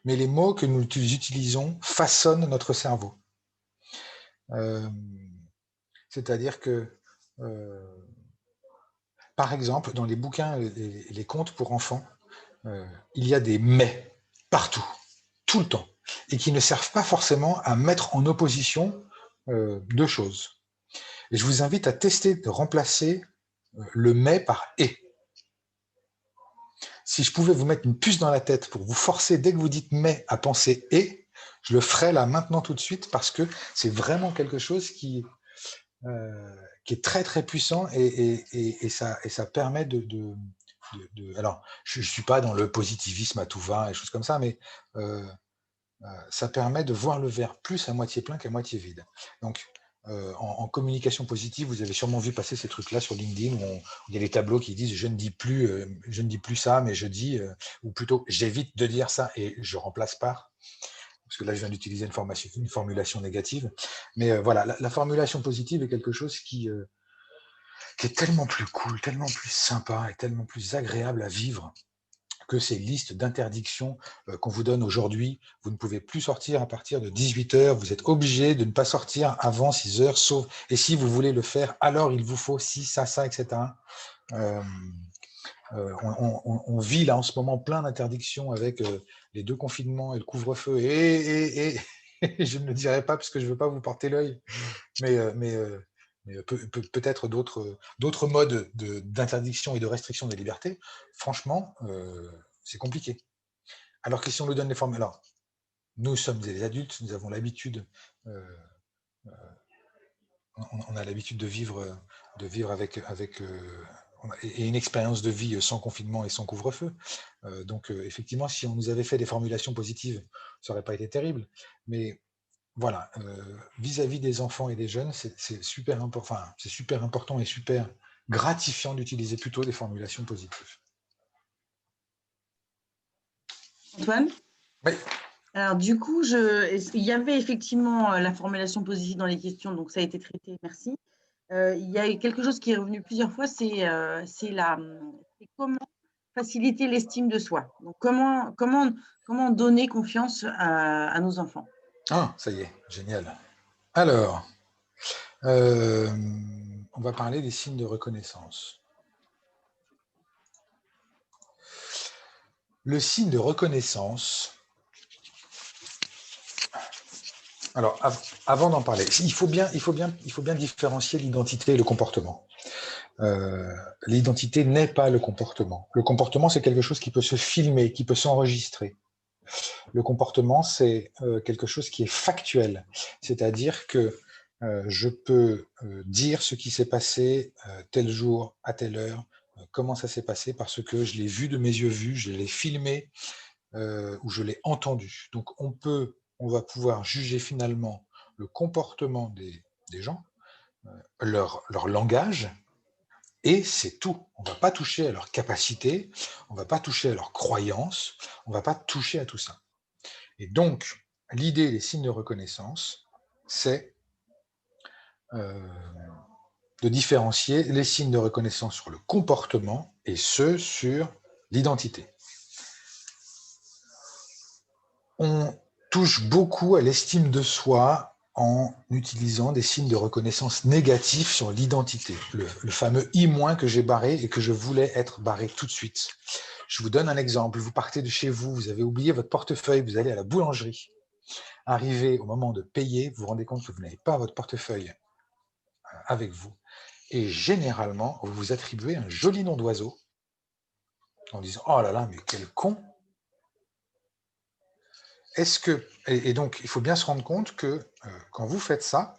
[SPEAKER 1] Mais les mots que nous utilisons façonnent notre cerveau. C'est-à-dire que, par exemple, dans les bouquins et les contes pour enfants, il y a des mais partout, tout le temps, et qui ne servent pas forcément à mettre en opposition deux choses. Et je vous invite à tester de remplacer le mais par et. Si je pouvais vous mettre une puce dans la tête pour vous forcer, dès que vous dites mais, à penser et, je le ferais là maintenant tout de suite parce que c'est vraiment quelque chose qui est très très puissant et ça permet alors, je ne suis pas dans le positivisme à tout va et choses comme ça, mais ça permet de voir le verre plus à moitié plein qu'à moitié vide. Donc, en communication positive, vous avez sûrement vu passer ces trucs-là sur LinkedIn où il y a des tableaux qui disent je ne dis plus ça, mais je dis, ou plutôt j'évite de dire ça et je remplace par. Parce que là, je viens d'utiliser une formulation négative. Mais voilà, la formulation positive est quelque chose qui est tellement plus cool, tellement plus sympa et tellement plus agréable à vivre que ces listes d'interdictions qu'on vous donne aujourd'hui. Vous ne pouvez plus sortir à partir de 18h, vous êtes obligé de ne pas sortir avant 6h, sauf, et si vous voulez le faire, alors il vous faut ci, ça, etc. On vit là en ce moment plein d'interdictions avec les 2 confinements et le couvre-feu, et je ne le dirai pas parce que je ne veux pas vous porter l'œil, mais peut-être d'autres modes d'interdiction et de restriction des libertés. Franchement, c'est compliqué. Alors que si on nous donne les formes, alors nous sommes des adultes, nous avons l'habitude, on a l'habitude de vivre avec et une expérience de vie sans confinement et sans couvre-feu. Donc, effectivement, si on nous avait fait des formulations positives, ça n'aurait pas été terrible. Mais voilà, vis-à-vis des enfants et des jeunes, c'est super important, enfin, c'est super important et super gratifiant d'utiliser plutôt des formulations positives.
[SPEAKER 2] Antoine?
[SPEAKER 1] Oui.
[SPEAKER 2] Alors, du coup, il y avait effectivement la formulation positive dans les questions, donc ça a été traité, merci. Il y a quelque chose qui est revenu plusieurs fois, c'est comment faciliter l'estime de soi. Donc, comment donner confiance à nos enfants?
[SPEAKER 1] Ah, ça y est, génial. Alors, on va parler des signes de reconnaissance. Le signe de reconnaissance, alors avant d'en parler, il faut bien différencier l'identité et le comportement. L'identité n'est pas le comportement. Le comportement, c'est quelque chose qui peut se filmer, qui peut s'enregistrer. Le comportement, c'est quelque chose qui est factuel, c'est-à-dire que je peux dire ce qui s'est passé tel jour, à telle heure, comment ça s'est passé, parce que je l'ai vu de mes yeux vus, je l'ai filmé ou je l'ai entendu. Donc on va pouvoir juger finalement le comportement des gens, leur langage, et c'est tout. On ne va pas toucher à leur capacité, on ne va pas toucher à leurs croyances, on ne va pas toucher à tout ça. Et donc, l'idée des signes de reconnaissance, c'est de différencier les signes de reconnaissance sur le comportement et ceux sur l'identité. On touche beaucoup à l'estime de soi en utilisant des signes de reconnaissance négatifs sur l'identité. Le fameux I- que j'ai barré et que je voulais être barré tout de suite. Je vous donne un exemple. Vous partez de chez vous, vous avez oublié votre portefeuille, vous allez à la boulangerie. Arrivé au moment de payer, vous vous rendez compte que vous n'avez pas votre portefeuille avec vous. Et généralement, vous vous attribuez un joli nom d'oiseau en disant « Oh là là, mais quel con !» Et donc, il faut bien se rendre compte que quand vous faites ça,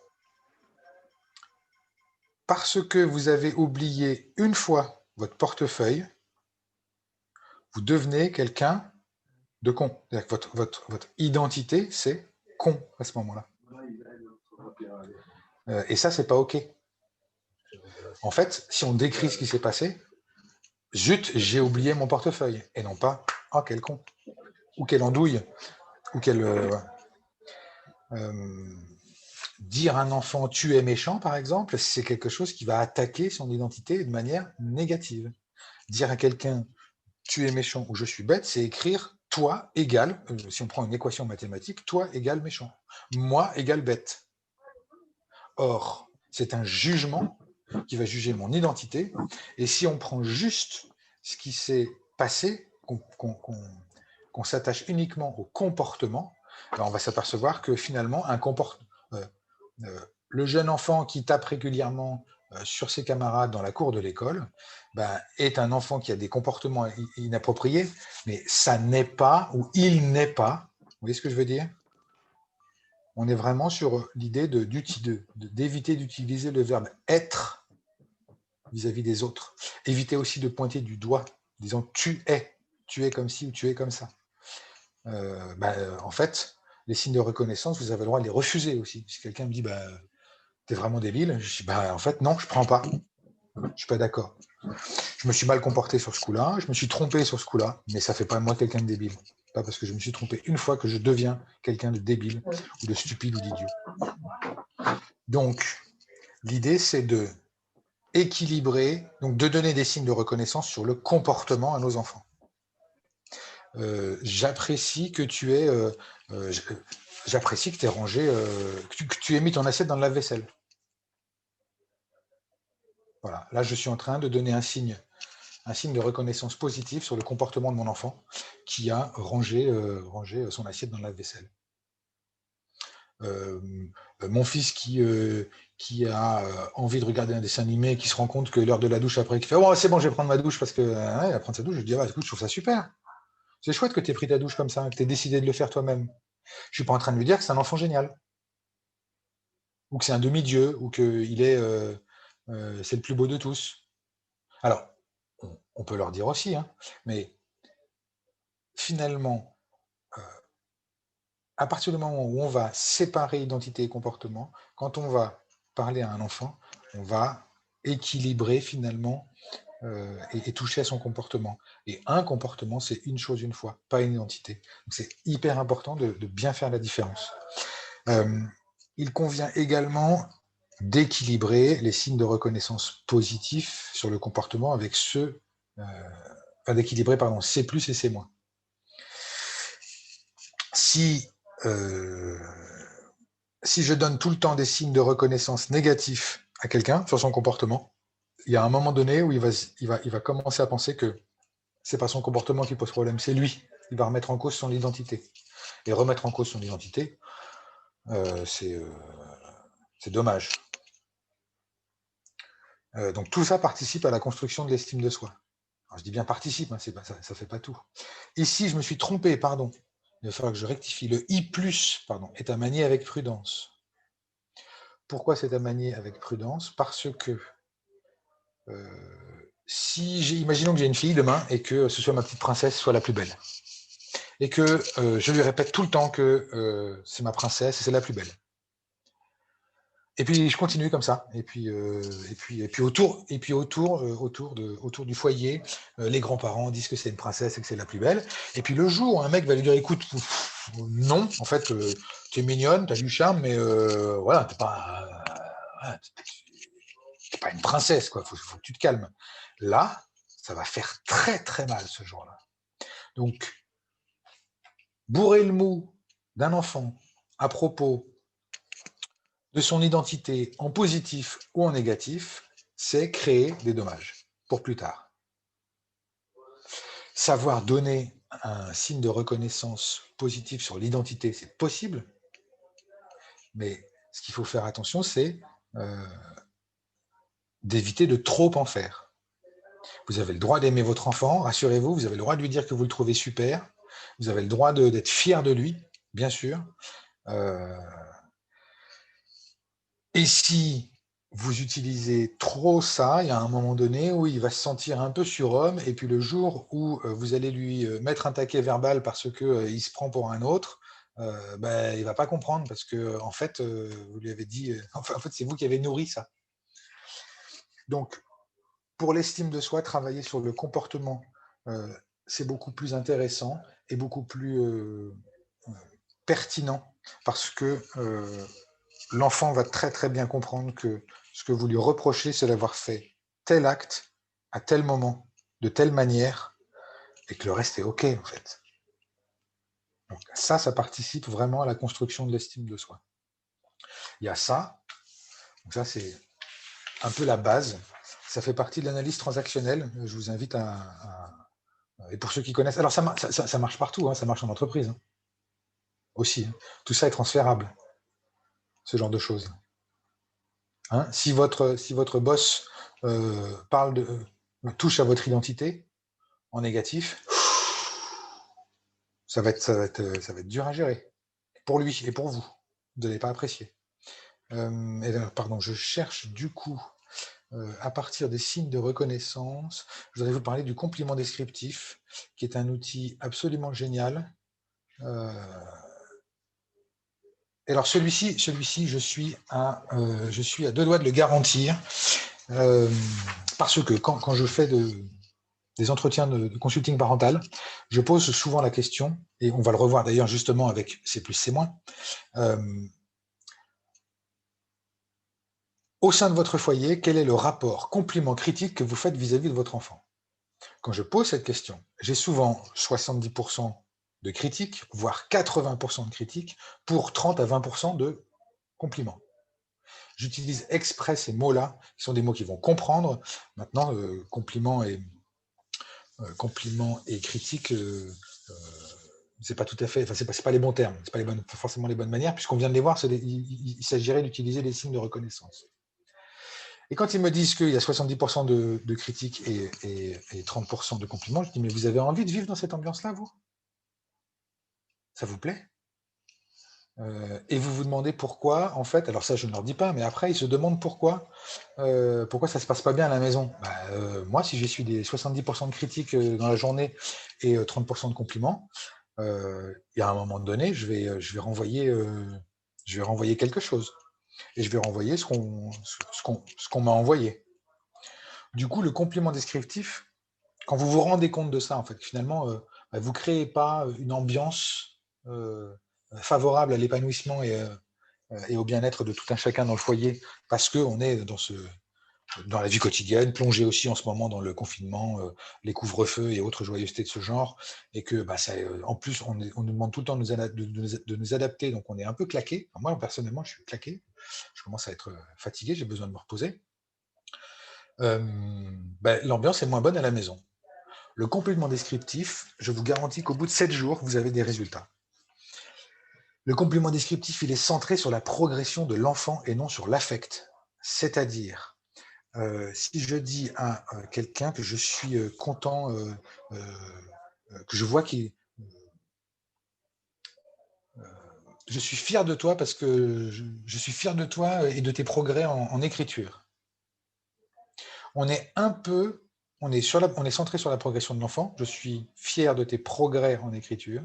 [SPEAKER 1] parce que vous avez oublié une fois votre portefeuille, vous devenez quelqu'un de con. C'est-à-dire que votre identité, c'est con à ce moment-là. Et ça, c'est pas OK. En fait, si on décrit ce qui s'est passé, zut, j'ai oublié mon portefeuille. Et non pas, oh, quel con. Ou quelle andouille. Ou quel... dire à un enfant tu es méchant, par exemple, c'est quelque chose qui va attaquer son identité de manière négative. Dire à quelqu'un tu es méchant ou je suis bête, c'est écrire toi égale, si on prend une équation mathématique, toi égale méchant, moi égale bête. Or, c'est un jugement qui va juger mon identité, et si on prend juste ce qui s'est passé, qu'on s'attache uniquement au comportement, ben on va s'apercevoir que finalement, le jeune enfant qui tape régulièrement sur ses camarades dans la cour de l'école est un enfant qui a des comportements inappropriés, mais ça n'est pas, ou il n'est pas, vous voyez ce que je veux dire? On est vraiment sur l'idée d'éviter d'utiliser le verbe être vis-à-vis des autres. Éviter aussi de pointer du doigt, disant tu es comme ci ou tu es comme ça. En fait, les signes de reconnaissance, vous avez le droit de les refuser aussi. Si quelqu'un me dit t'es vraiment débile, je dis en fait non, je prends pas. Je suis pas d'accord. Je me suis mal comporté sur ce coup-là, je me suis trompé sur ce coup-là, mais ça fait pas de moi quelqu'un de débile. Pas parce que je me suis trompé une fois que je deviens quelqu'un de débile ou de stupide ou d'idiot. Donc, l'idée c'est de équilibrer, donc de donner des signes de reconnaissance sur le comportement à nos enfants. J'apprécie que tu aies j'apprécie que tu aies rangé, que tu aies mis ton assiette dans le lave-vaisselle. Voilà, là je suis en train de donner un signe de reconnaissance positive sur le comportement de mon enfant qui a rangé son assiette dans le lave-vaisselle. Mon fils qui a envie de regarder un dessin animé, qui se rend compte que l'heure de la douche après, qui fait « Oh, c'est bon, je vais prendre ma douche parce que il va prendre sa douche », je dis « Ah, écoute, je trouve ça super. C'est chouette que tu aies pris ta douche comme ça, que tu aies décidé de le faire toi-même. Je ne suis pas en train de lui dire que c'est un enfant génial, ou que c'est un demi-dieu, ou que c'est le plus beau de tous. Alors, on peut leur dire aussi, hein, mais finalement, à partir du moment où on va séparer identité et comportement, quand on va parler à un enfant, on va équilibrer finalement et toucher à son comportement. Et un comportement, c'est une chose une fois, pas une identité. Donc c'est hyper important de bien faire la différence. Il convient également d'équilibrer les signes de reconnaissance positifs sur le comportement avec ceux, d'équilibrer, pardon, C+, et C-. Si, si je donne tout le temps des signes de reconnaissance négatifs à quelqu'un sur son comportement, il y a un moment donné où il va commencer à penser que c'est pas son comportement qui pose problème, c'est lui. Il va remettre en cause son identité. Et remettre en cause son identité, c'est dommage. Donc tout ça participe à la construction de l'estime de soi. Alors, je dis bien participe, hein, ça ne fait pas tout. Ici, je me suis trompé, pardon. Il va falloir que je rectifie. Le I+, pardon, est à manier avec prudence. Pourquoi c'est à manier avec prudence? Parce que imaginons que j'ai une fille demain et que ce soit ma petite princesse, soit la plus belle. Et que je lui répète tout le temps que c'est ma princesse et c'est la plus belle. Et puis je continue comme ça. Et puis autour du foyer, les grands-parents disent que c'est une princesse et que c'est la plus belle. Et puis le jour où un mec va lui dire, écoute, non, en fait, tu es mignonne, tu as du charme, mais voilà, t'es pas une princesse, quoi. Faut que tu te calmes. Là, ça va faire très très mal ce jour-là. Donc, bourrer le mou d'un enfant à propos de son identité en positif ou en négatif, c'est créer des dommages pour plus tard. Savoir donner un signe de reconnaissance positif sur l'identité, c'est possible, mais ce qu'il faut faire attention, c'est d'éviter de trop en faire. Vous avez le droit d'aimer votre enfant, rassurez-vous, vous avez le droit de lui dire que vous le trouvez super, vous avez le droit d'être fier de lui, bien sûr. Et si vous utilisez trop ça, il y a un moment donné où il va se sentir un peu surhomme, et puis le jour où vous allez lui mettre un taquet verbal parce qu'il se prend pour un autre, il ne va pas comprendre parce que en fait, vous lui avez dit, en fait c'est vous qui avez nourri ça. Donc, pour l'estime de soi, travailler sur le comportement, c'est beaucoup plus intéressant et beaucoup plus pertinent parce que l'enfant va très très bien comprendre que ce que vous lui reprochez, c'est d'avoir fait tel acte à tel moment, de telle manière, et que le reste est OK en fait. Donc ça participe vraiment à la construction de l'estime de soi. Il y a ça, donc ça c'est un peu la base, ça fait partie de l'analyse transactionnelle, je vous invite et pour ceux qui connaissent, alors ça marche partout, hein, ça marche en entreprise hein, aussi, hein. Tout ça est transférable, ce genre de choses. Hein, si votre boss touche à votre identité en négatif, ça va être dur à gérer pour lui et pour vous. Vous n'allez pas apprécier. Je cherche du coup, à partir des signes de reconnaissance, je voudrais vous parler du compliment descriptif, qui est un outil absolument génial. Et alors celui-ci, je suis à 2 doigts de le garantir, parce que quand je fais des entretiens de consulting parental, je pose souvent la question, et on va le revoir d'ailleurs justement avec C+, C-, au sein de votre foyer, quel est le rapport compliment critique que vous faites vis-à-vis de votre enfant? Quand je pose cette question, j'ai souvent 70% de critiques, voire 80% de critiques, pour 30 à 20% de compliments. J'utilise exprès ces mots-là, qui sont des mots qu'ils vont comprendre. Maintenant, compliment et critique, c'est pas tout à fait, enfin, c'est pas les bons termes, c'est pas forcément les bonnes manières, puisqu'on vient de les voir, il s'agirait d'utiliser les signes de reconnaissance. Et quand ils me disent qu'il y a 70% de critiques et 30% de compliments, je dis, mais vous avez envie de vivre dans cette ambiance-là, vous? Ça vous plaît? Et vous vous demandez pourquoi, en fait, alors ça je ne leur dis pas, mais après ils se demandent pourquoi ça se passe pas bien à la maison. Bah, moi, si j'essuie des 70% de critiques dans la journée et 30% de compliments, il y a un moment donné, je vais renvoyer quelque chose. Et je vais renvoyer ce qu'on m'a envoyé. Du coup, le compliment descriptif, quand vous vous rendez compte de ça, en fait, finalement, vous ne créez pas une ambiance favorable à l'épanouissement et au bien-être de tout un chacun dans le foyer, parce qu'on est dans la vie quotidienne, plongé aussi en ce moment dans le confinement, les couvre-feux et autres joyeusetés de ce genre, et que en plus, on nous demande tout le temps de nous adapter, donc on est un peu claqué. Enfin, moi, personnellement, je suis claqué, je commence à être fatigué, j'ai besoin de me reposer. L'ambiance est moins bonne à la maison. Le complément descriptif, je vous garantis qu'au bout de 7 jours, vous avez des résultats. Le complément descriptif, il est centré sur la progression de l'enfant et non sur l'affect. C'est-à-dire, si je dis à quelqu'un que je suis content, que je vois qu'il... je suis fier de toi parce que je suis fier de toi et de tes progrès en écriture. On est un peu, on est centré sur la progression de l'enfant. Je suis fier de tes progrès en écriture.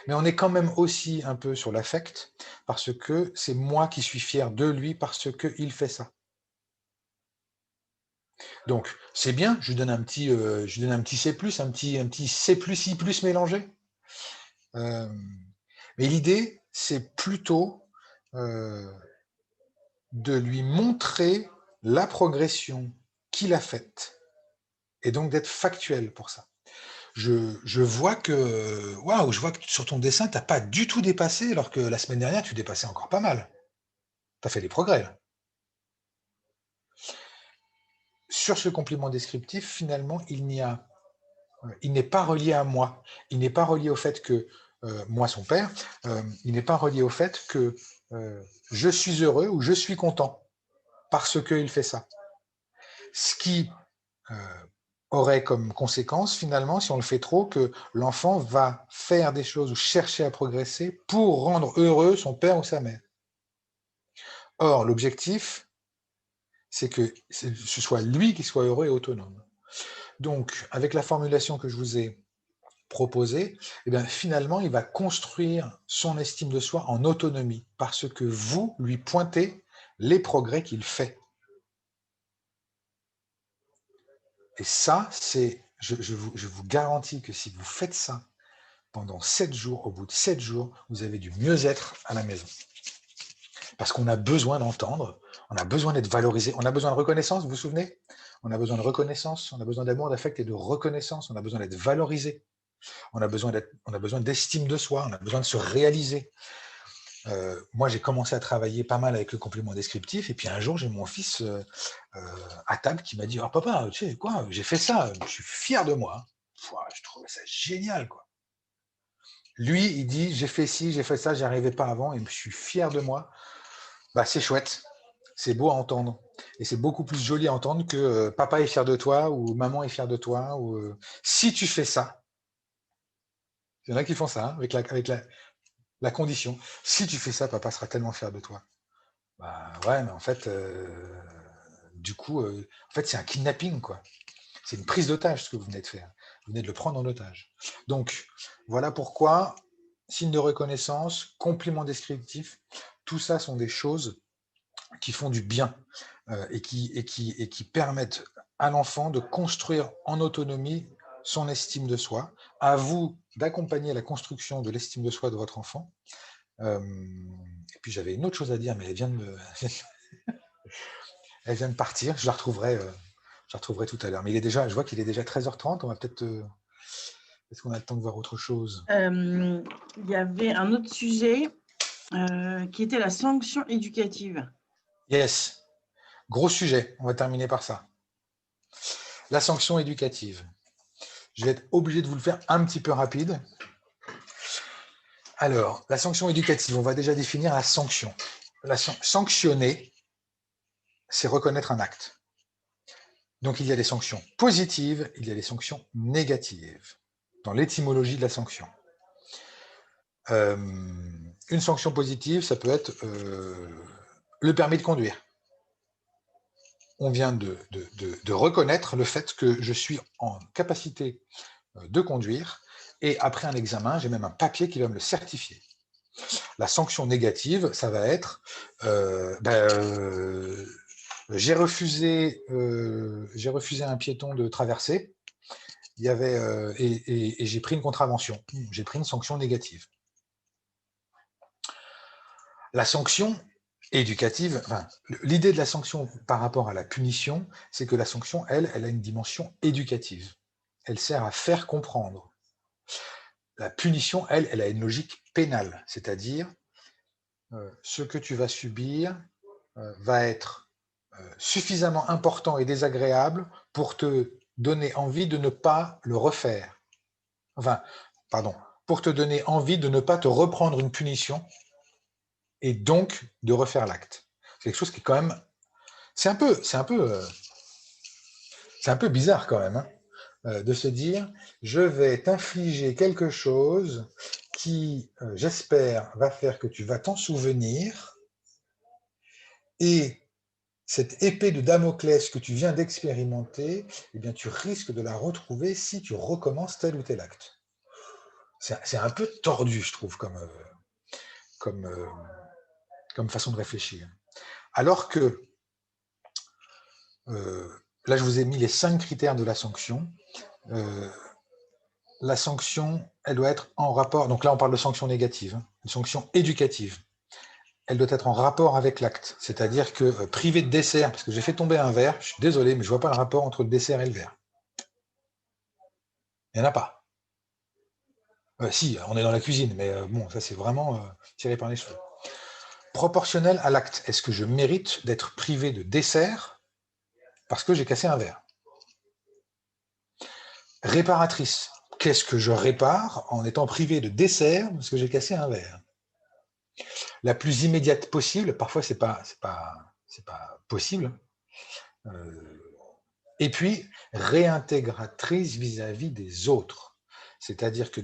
[SPEAKER 1] Mais on est quand même aussi un peu sur l'affect parce que c'est moi qui suis fier de lui parce qu'il fait ça. Donc, c'est bien, je lui donne un petit C+, un petit C+, I+, mélangé. Mais l'idée, c'est plutôt de lui montrer la progression qu'il a faite, et donc d'être factuel pour ça. Je vois que, waouh, je vois que sur ton dessin, tu n'as pas du tout dépassé, alors que la semaine dernière, tu dépassais encore pas mal. Tu as fait des progrès, là. Sur ce compliment descriptif, finalement, il n'est pas relié à moi. Il n'est pas relié au fait que, moi, son père, il n'est pas relié au fait que je suis heureux ou je suis content parce qu'il fait ça. Ce qui aurait comme conséquence, finalement, si on le fait trop, que l'enfant va faire des choses ou chercher à progresser pour rendre heureux son père ou sa mère. Or, l'objectif, c'est que ce soit lui qui soit heureux et autonome. Donc, avec la formulation que je vous ai proposée, eh bien, finalement, il va construire son estime de soi en autonomie parce que vous lui pointez les progrès qu'il fait. Et ça, je vous garantis que si vous faites ça pendant 7 jours, au bout de 7 jours, vous avez du mieux-être à la maison. Parce qu'on a besoin d'entendre, on a besoin d'être valorisé, on a besoin de reconnaissance, vous vous souvenez? On a besoin de reconnaissance, on a besoin d'amour, d'affect et de reconnaissance, on a besoin d'être valorisé, on a besoin d'estime de soi, on a besoin de se réaliser. Moi, j'ai commencé à travailler pas mal avec le complément descriptif, et puis un jour, j'ai mon fils à table qui m'a dit « Ah papa, tu sais quoi, j'ai fait ça, je suis fier de moi. » Je trouvais ça génial, quoi. Lui, il dit « J'ai fait ci, j'ai fait ça, j'y arrivais pas avant, et je suis fier de moi. » Bah, c'est chouette, c'est beau à entendre. Et c'est beaucoup plus joli à entendre que papa est fier de toi, ou maman est fière de toi, ou si tu fais ça. Il y en a qui font ça, hein, avec la condition. Si tu fais ça, papa sera tellement fier de toi. Bah ouais, mais en fait, du coup, en fait, c'est un kidnapping, quoi. C'est une prise d'otage, ce que vous venez de faire. Vous venez de le prendre en otage. Donc, voilà pourquoi, signe de reconnaissance, compliment descriptif, tout ça sont des choses qui font du bien et qui permettent à l'enfant de construire en autonomie son estime de soi. À vous d'accompagner la construction de l'estime de soi de votre enfant. Et puis j'avais une autre chose à dire, mais elle vient de partir. Je la retrouverai tout à l'heure. Mais je vois qu'il est déjà 13h30. On va peut-être. Est-ce qu'on a le temps de voir autre chose?
[SPEAKER 2] Il y avait un autre sujet qui était la sanction éducative.
[SPEAKER 1] Yes. Gros sujet. On va terminer par ça. La sanction éducative. Je vais être obligé de vous le faire un petit peu rapide. Alors, la sanction éducative, on va déjà définir la sanction. Sanctionner, c'est reconnaître un acte. Donc, il y a des sanctions positives, il y a des sanctions négatives dans l'étymologie de la sanction. Une sanction positive, ça peut être le permis de conduire. On vient de reconnaître le fait que je suis en capacité de conduire, et après un examen, j'ai même un papier qui va me le certifier. La sanction négative, ça va être j'ai refusé à un piéton de traverser, il y avait, et j'ai pris une contravention, j'ai pris une sanction négative. La sanction éducative, enfin, l'idée de la sanction par rapport à la punition, c'est que la sanction, elle a une dimension éducative. Elle sert à faire comprendre. La punition, elle a une logique pénale, c'est-à-dire ce que tu vas subir va être suffisamment important et désagréable pour te donner envie de ne pas le refaire. Enfin, pardon, pour te donner envie de ne pas te reprendre une punition et donc de refaire l'acte. C'est quelque chose qui est quand même... C'est un peu bizarre quand même, hein, de se dire, je vais t'infliger quelque chose qui, j'espère, va faire que tu vas t'en souvenir, et cette épée de Damoclès que tu viens d'expérimenter, eh bien, tu risques de la retrouver si tu recommences tel ou tel acte. C'est un peu tordu, je trouve, comme, comme façon de réfléchir. Alors que, là, je vous ai mis les 5 critères de la sanction. La sanction, elle doit être en rapport, donc là, on parle de sanction négative, hein, une sanction éducative. Elle doit être en rapport avec l'acte, c'est-à-dire que privé de dessert, parce que j'ai fait tomber un verre, je suis désolé, mais je ne vois pas le rapport entre le dessert et le verre. Il n'y en a pas. Si, on est dans la cuisine, mais bon, ça c'est vraiment tiré par les cheveux. Proportionnel à l'acte. Est-ce que je mérite d'être privé de dessert parce que j'ai cassé un verre? Réparatrice. Qu'est-ce que je répare en étant privé de dessert parce que j'ai cassé un verre? La plus immédiate possible, parfois c'est pas possible. Et puis, réintégratrice vis-à-vis des autres. C'est-à-dire que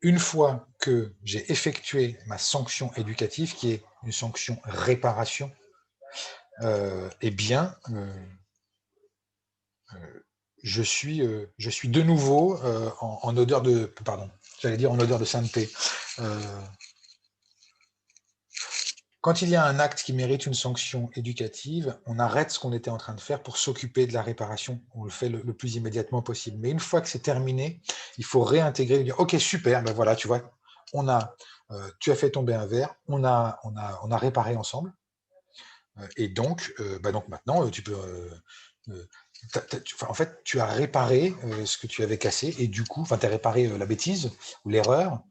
[SPEAKER 1] une fois que j'ai effectué ma sanction éducative, qui est une sanction réparation, eh bien, je suis de nouveau en odeur de, pardon, j'allais dire en odeur de sainteté. Quand il y a un acte qui mérite une sanction éducative, on arrête ce qu'on était en train de faire pour s'occuper de la réparation. On le fait le plus immédiatement possible. Mais une fois que c'est terminé, il faut réintégrer, dire ok, super, ben voilà, tu vois, tu as fait tomber un verre, on a réparé ensemble. Et donc, donc maintenant, tu peux. En fait, tu as réparé ce que tu avais cassé, et du coup, tu as réparé la bêtise ou l'erreur.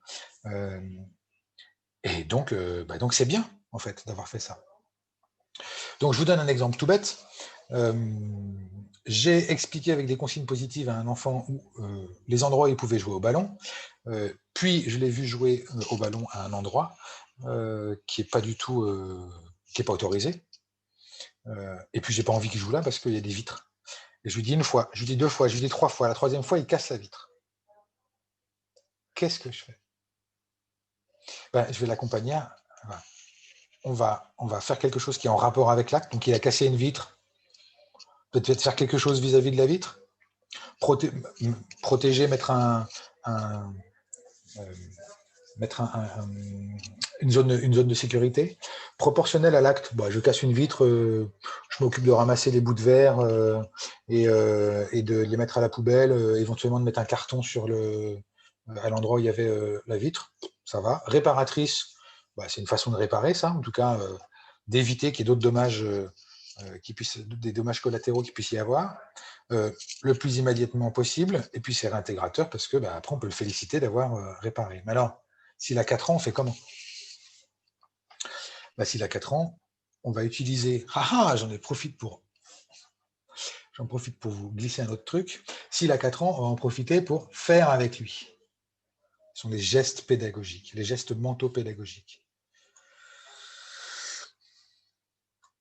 [SPEAKER 1] Et donc, donc c'est bien, en fait, d'avoir fait ça. Donc, je vous donne un exemple tout bête. J'ai expliqué avec des consignes positives à un enfant où, les endroits où il pouvait jouer au ballon. Puis, je l'ai vu jouer au ballon à un endroit qui n'est pas du tout, qui n'est pas autorisé. Et puis, j'ai pas envie qu'il joue là parce qu'il y a des vitres. Et je lui dis une fois, je lui dis 2 fois, je lui dis 3 fois. La 3e fois, il casse la vitre. Qu'est-ce que je fais? Je vais l'accompagner. On va faire quelque chose qui est en rapport avec l'acte. Donc, il a cassé une vitre. Peut-être faire quelque chose vis-à-vis de la vitre. Protéger, mettre une zone de sécurité. Proportionnelle à l'acte, je casse une vitre, je m'occupe de ramasser les bouts de verre et de les mettre à la poubelle, éventuellement de mettre un carton à l'endroit où il y avait la vitre, ça va. Réparatrice, c'est une façon de réparer ça, en tout cas d'éviter qu'il y ait d'autres dommages, des dommages collatéraux qu'il puisse y avoir, le plus immédiatement possible, et puis c'est réintégrateur parce que après on peut le féliciter d'avoir réparé. Mais alors, s'il a 4 ans, on fait comment? S'il a 4 ans, on va utiliser... j'en profite pour vous glisser un autre truc. S'il a 4 ans, on va en profiter pour faire avec lui. Ce sont les gestes pédagogiques, les gestes mentaux pédagogiques.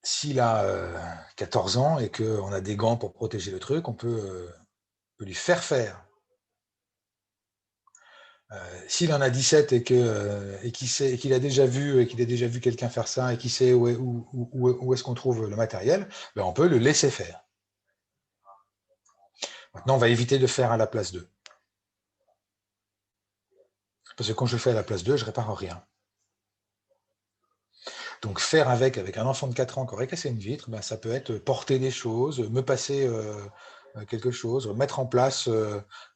[SPEAKER 1] S'il a 14 ans et qu'on a des gants pour protéger le truc, on peut lui faire faire. S'il en a 17 et qu'il a déjà vu quelqu'un faire ça et qu'il sait où est-ce qu'on trouve le matériel, ben on peut le laisser faire. Maintenant, on va éviter de faire à la place d'eux. Parce que quand je fais à la place d'eux, je répare rien. Donc faire avec un enfant de 4 ans qui aurait cassé une vitre, ben, ça peut être porter des choses, me passer quelque chose, mettre en place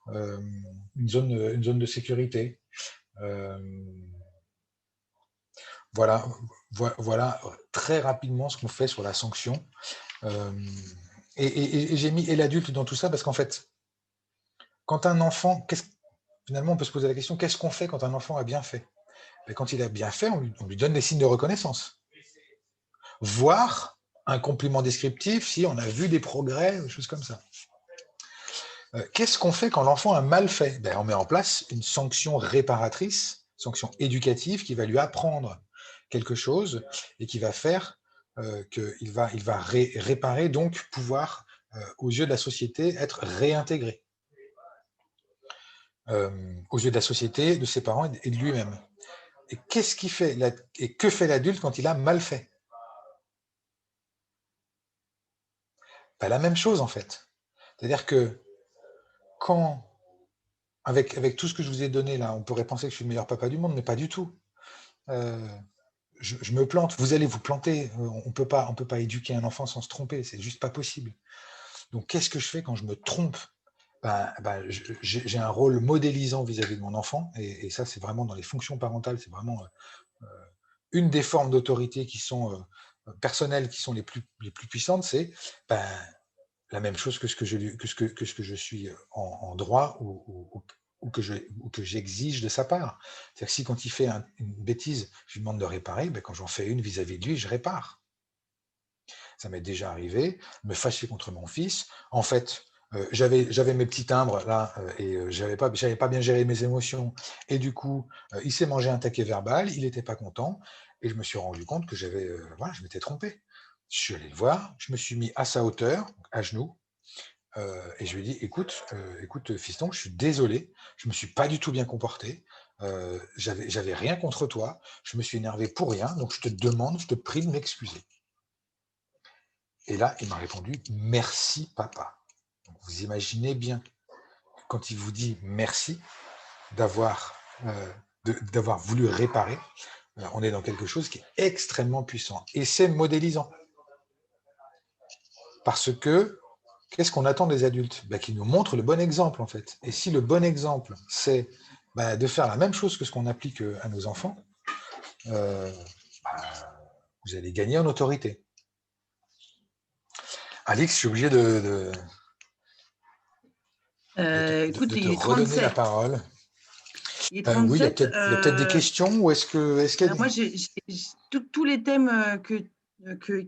[SPEAKER 1] une zone de sécurité. Voilà, voilà très rapidement ce qu'on fait sur la sanction. Et j'ai mis l'adulte dans tout ça parce qu'en fait, quand un enfant, finalement on peut se poser la question, qu'est-ce qu'on fait quand un enfant a bien fait? Et quand il a bien fait, on lui donne des signes de reconnaissance. Voire un compliment descriptif si on a vu des progrès, des choses comme ça. Qu'est-ce qu'on fait quand l'enfant a mal fait? On met en place une sanction réparatrice, sanction éducative qui va lui apprendre quelque chose et qui va faire qu'il va réparer, donc pouvoir, aux yeux de la société, être réintégré. Aux yeux de la société, de ses parents et de lui-même. Et que fait l'adulte quand il a mal fait? La même chose en fait. C'est-à-dire que quand, avec tout ce que je vous ai donné là, on pourrait penser que je suis le meilleur papa du monde, mais pas du tout. Je me plante, vous allez vous planter. On peut pas éduquer un enfant sans se tromper, c'est juste pas possible. Donc qu'est-ce que je fais quand je me trompe? J'ai un rôle modélisant vis-à-vis de mon enfant, et ça c'est vraiment dans les fonctions parentales, c'est vraiment une des formes d'autorité qui sont personnelles, qui sont les plus puissantes, c'est la même chose que ce que je suis en droit ou que j'exige de sa part. C'est-à-dire que si quand il fait une bêtise, je lui demande de réparer, quand j'en fais une vis-à-vis de lui, je répare. Ça m'est déjà arrivé, me fâcher contre mon fils. En fait, j'avais mes petits timbres là et j'avais pas bien géré mes émotions. Et du coup, il s'est mangé un taquet verbal, il n'était pas content. Et je me suis rendu compte que je m'étais trompé. Je suis allé le voir, je me suis mis à sa hauteur, à genoux, et je lui ai dit, écoute, fiston, je suis désolé, je me suis pas du tout bien comporté. J'avais rien contre toi, je me suis énervé pour rien, donc je te prie de m'excuser. Et là, il m'a répondu, merci papa. Donc, vous imaginez bien, quand il vous dit merci d'avoir voulu réparer, on est dans quelque chose qui est extrêmement puissant. Et c'est modélisant. Parce que, qu'est-ce qu'on attend des adultes? Qu'ils nous montrent le bon exemple, en fait. Et si le bon exemple, c'est de faire la même chose que ce qu'on applique à nos enfants, vous allez gagner en autorité. Alix, je suis obligé de te redonner la parole.
[SPEAKER 2] Il est 37.
[SPEAKER 1] Oui, il y a peut-être des questions, ou est-ce qu'il y a
[SPEAKER 2] moi, tous les thèmes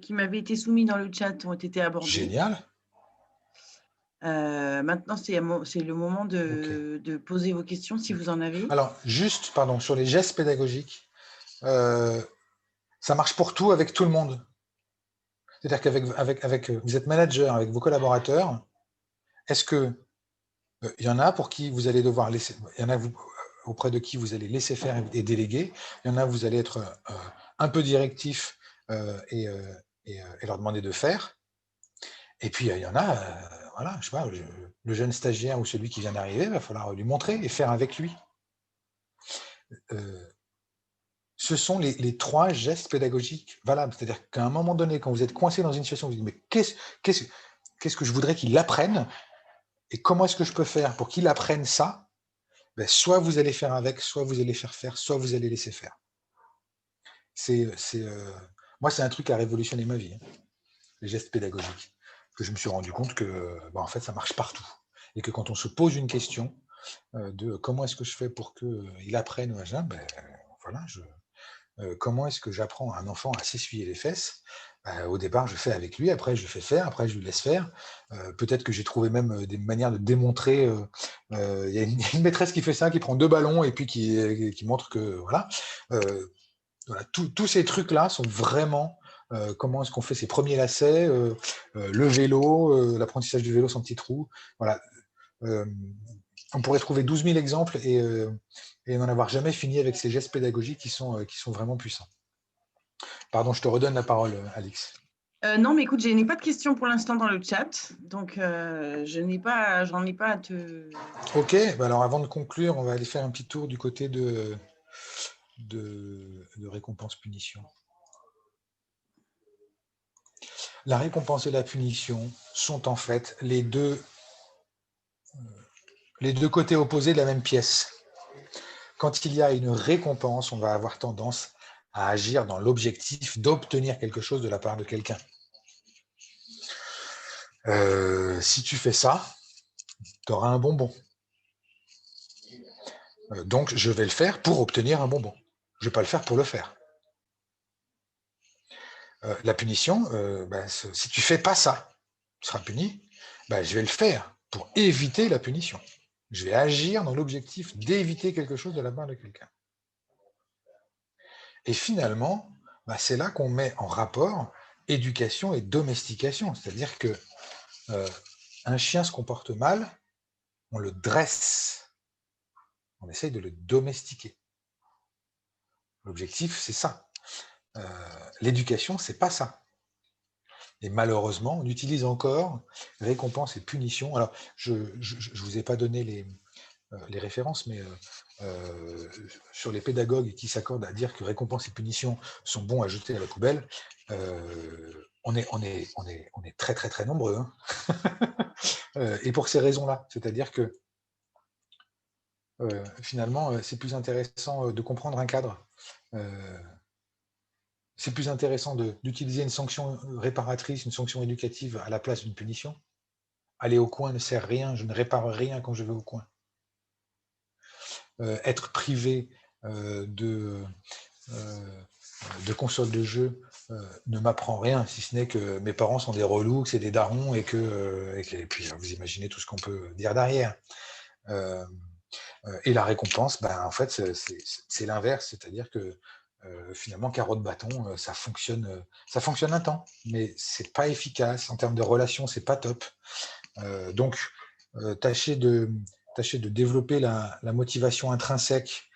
[SPEAKER 2] qui m'avaient été soumis dans le chat ont été abordés.
[SPEAKER 1] Génial.
[SPEAKER 2] Maintenant, c'est le moment de poser vos questions, si vous en avez.
[SPEAKER 1] Alors, juste, pardon, sur les gestes pédagogiques, ça marche pour tout, avec tout le monde. C'est-à-dire qu'avec vous êtes manager, avec vos collaborateurs, est-ce que il y en a pour qui vous allez devoir laisser, il y en a auprès de qui vous allez laisser faire et déléguer, il y en a vous allez être un peu directif et leur demander de faire, et puis il y en a, voilà, je sais pas, le jeune stagiaire ou celui qui vient d'arriver, il va falloir lui montrer et faire avec lui. Ce sont les 3 gestes pédagogiques valables. C'est-à-dire qu'à un moment donné, quand vous êtes coincé dans une situation, vous dites, mais qu'est-ce que je voudrais qu'il apprenne et comment est-ce que je peux faire pour qu'il apprenne ça? Soit vous allez faire avec, soit vous allez faire, soit vous allez laisser faire. Moi, c'est un truc qui a révolutionné ma vie, les gestes pédagogiques. Que je me suis rendu compte que, en fait, ça marche partout. Et que quand on se pose une question de comment est-ce que je fais pour qu'il apprenne, voilà, comment est-ce que j'apprends à un enfant à s'essuyer les fesses? Au départ, je fais avec lui, après je fais faire, après je lui laisse faire. Peut-être que j'ai trouvé même des manières de démontrer. Il y a une maîtresse qui fait ça, qui prend 2 ballons et puis qui montre que voilà. Voilà, tous ces trucs-là sont vraiment comment est-ce qu'on fait ses premiers lacets, le vélo, l'apprentissage du vélo sans petit trou. Voilà. on pourrait trouver 12 000 exemples et n'en avoir jamais fini avec ces gestes pédagogiques qui sont vraiment puissants. Pardon, je te redonne la parole, Alix.
[SPEAKER 2] Non, mais écoute, je n'ai pas de questions pour l'instant dans le chat, donc j'en ai pas à te...
[SPEAKER 1] Ok, bah alors avant de conclure, on va aller faire un petit tour du côté de récompense-punition. La récompense et la punition sont en fait les deux côtés opposés de la même pièce. Quand il y a une récompense, on va avoir tendance à agir dans l'objectif d'obtenir quelque chose de la part de quelqu'un. Si tu fais ça, tu auras un bonbon. Donc, je vais le faire pour obtenir un bonbon. Je ne vais pas le faire pour le faire. La punition, si tu ne fais pas ça, tu seras puni. Je vais le faire pour éviter la punition. Je vais agir dans l'objectif d'éviter quelque chose de la part de quelqu'un. Et finalement, c'est là qu'on met en rapport éducation et domestication. C'est-à-dire que un chien se comporte mal, on le dresse. On essaye de le domestiquer. L'objectif, c'est ça. L'éducation, c'est pas ça. Et malheureusement, on utilise encore récompense et punition. Alors, je ne vous ai pas donné les références, mais sur les pédagogues qui s'accordent à dire que récompense et punition sont bons à jeter à la poubelle, on est très très très nombreux. Hein. Et pour ces raisons-là, c'est-à-dire que finalement, c'est plus intéressant de comprendre un cadre. C'est plus intéressant d'utiliser une sanction réparatrice, une sanction éducative à la place d'une punition. Aller au coin ne sert à rien, je ne répare rien quand je vais au coin. Être privé de consoles de jeux ne m'apprend rien, si ce n'est que mes parents sont des relous, que c'est des darons et puis vous imaginez tout ce qu'on peut dire derrière. Et la récompense, en fait, c'est l'inverse, c'est-à-dire que finalement, carotte bâton, ça fonctionne un temps, mais c'est pas efficace en termes de relations, c'est pas top. Donc, tâchez de développer la motivation intrinsèque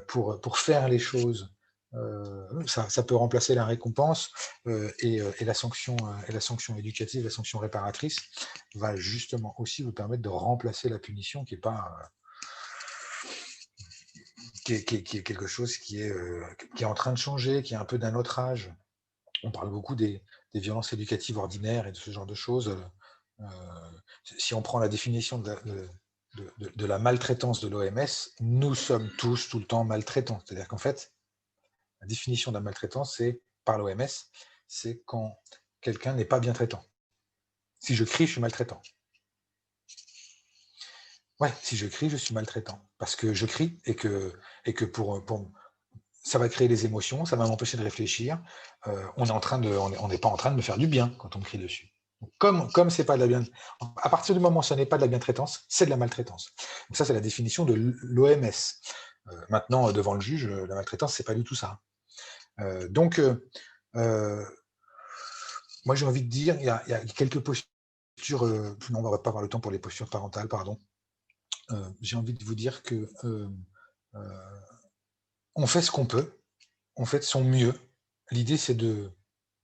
[SPEAKER 1] pour faire les choses. Ça peut remplacer la récompense et la sanction éducative, la sanction réparatrice va justement aussi vous permettre de remplacer la punition qui est pas qui est quelque chose qui est en train de changer, qui est un peu d'un autre âge. On parle beaucoup des violences éducatives ordinaires et de ce genre de choses. Si on prend la définition de la maltraitance de l'OMS, nous sommes tous tout le temps maltraitants. C'est-à-dire qu'en fait, la définition de la maltraitance, c'est par l'OMS, c'est quand quelqu'un n'est pas bien traitant. Si je crie, je suis maltraitant. Ouais, si je crie, je suis maltraitant. Parce que je crie et que pour ça va créer des émotions, ça va m'empêcher de réfléchir. On n'est pas en train de me faire du bien quand on me crie dessus. Donc, comme c'est pas de la bien, à partir du moment où ce n'est pas de la bientraitance, c'est de la maltraitance. Donc ça, c'est la définition de l'OMS. Maintenant, devant le juge, la maltraitance, c'est pas du tout ça. Donc, moi, j'ai envie de dire, il y a quelques postures. Non, on va pas avoir le temps pour les postures parentales, pardon. J'ai envie de vous dire que on fait ce qu'on peut, on fait de son mieux. L'idée, c'est de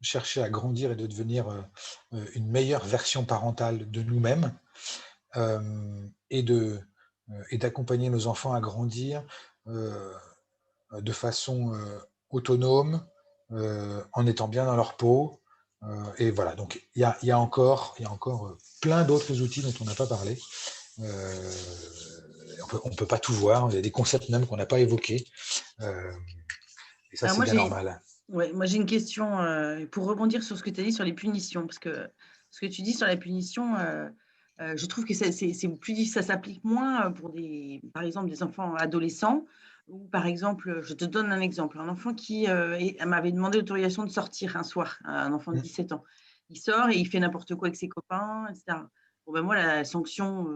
[SPEAKER 1] chercher à grandir et de devenir une meilleure version parentale de nous-mêmes et d'accompagner nos enfants à grandir de façon autonome, en étant bien dans leur peau. Et voilà, donc il y a encore plein d'autres outils dont on n'a pas parlé. On peut pas tout voir, il y a des concepts même qu'on n'a pas évoqués. Et ça, c'est bien normal.
[SPEAKER 2] Ouais, moi, j'ai une question pour rebondir sur ce que tu as dit sur les punitions, parce que ce que tu dis sur la punition, je trouve que c'est plus, ça s'applique moins pour par exemple, des enfants adolescents, ou par exemple, je te donne un exemple, un enfant qui m'avait demandé l'autorisation de sortir un soir, un enfant de 17 ans. Il sort et il fait n'importe quoi avec ses copains, etc. Bon, moi, la sanction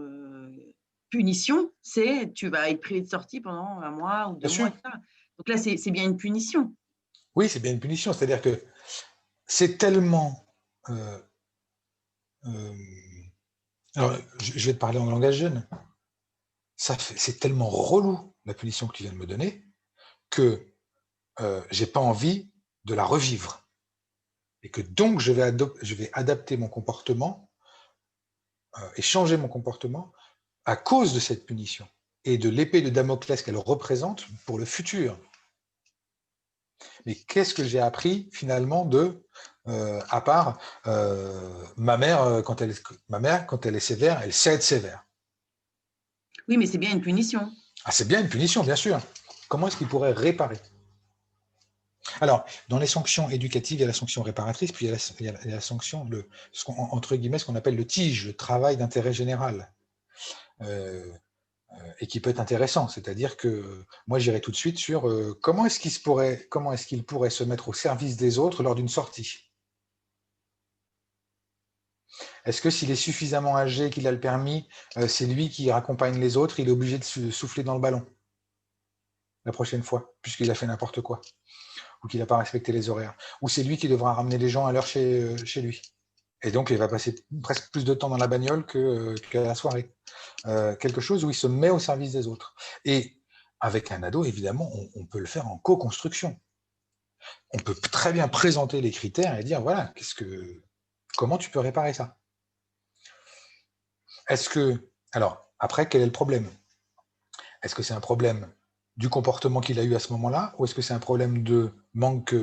[SPEAKER 2] punition, c'est tu vas être privé de sortie pendant un mois ou 2 mois, etc. Donc là, c'est bien une punition.
[SPEAKER 1] Oui, c'est bien une punition. C'est-à-dire que c'est tellement... alors, je vais te parler en langage jeune. c'est tellement relou, la punition que tu viens de me donner, que j'ai pas envie de la revivre. Et que donc, je vais adapter mon comportement et changer mon comportement à cause de cette punition et de l'épée de Damoclès qu'elle représente pour le futur. Mais qu'est-ce que j'ai appris finalement à part ma mère, quand elle est sévère, elle sait être sévère.
[SPEAKER 2] Oui, mais c'est bien une punition.
[SPEAKER 1] Ah, c'est bien une punition, bien sûr. Comment est-ce qu'il pourrait réparer? Alors, dans les sanctions éducatives, il y a la sanction réparatrice, puis il y a la sanction, entre guillemets, ce qu'on appelle le TIGE, le travail d'intérêt général, et qui peut être intéressant. C'est-à-dire que moi, j'irai tout de suite sur comment est-ce qu'il pourrait se mettre au service des autres lors d'une sortie. Est-ce que s'il est suffisamment âgé, qu'il a le permis, c'est lui qui raccompagne les autres, il est obligé de souffler dans le ballon la prochaine fois, puisqu'il a fait n'importe quoi, ou qu'il n'a pas respecté les horaires, ou c'est lui qui devra ramener les gens à l'heure chez lui. Et donc, il va passer presque plus de temps dans la bagnole qu'à la soirée. Quelque chose où il se met au service des autres. Et avec un ado, évidemment, on peut le faire en co-construction. On peut très bien présenter les critères et dire, voilà, comment tu peux réparer ça? Alors, après, quel est le problème? Est-ce que c'est un problème du comportement qu'il a eu à ce moment-là, ou est-ce que c'est un problème de manque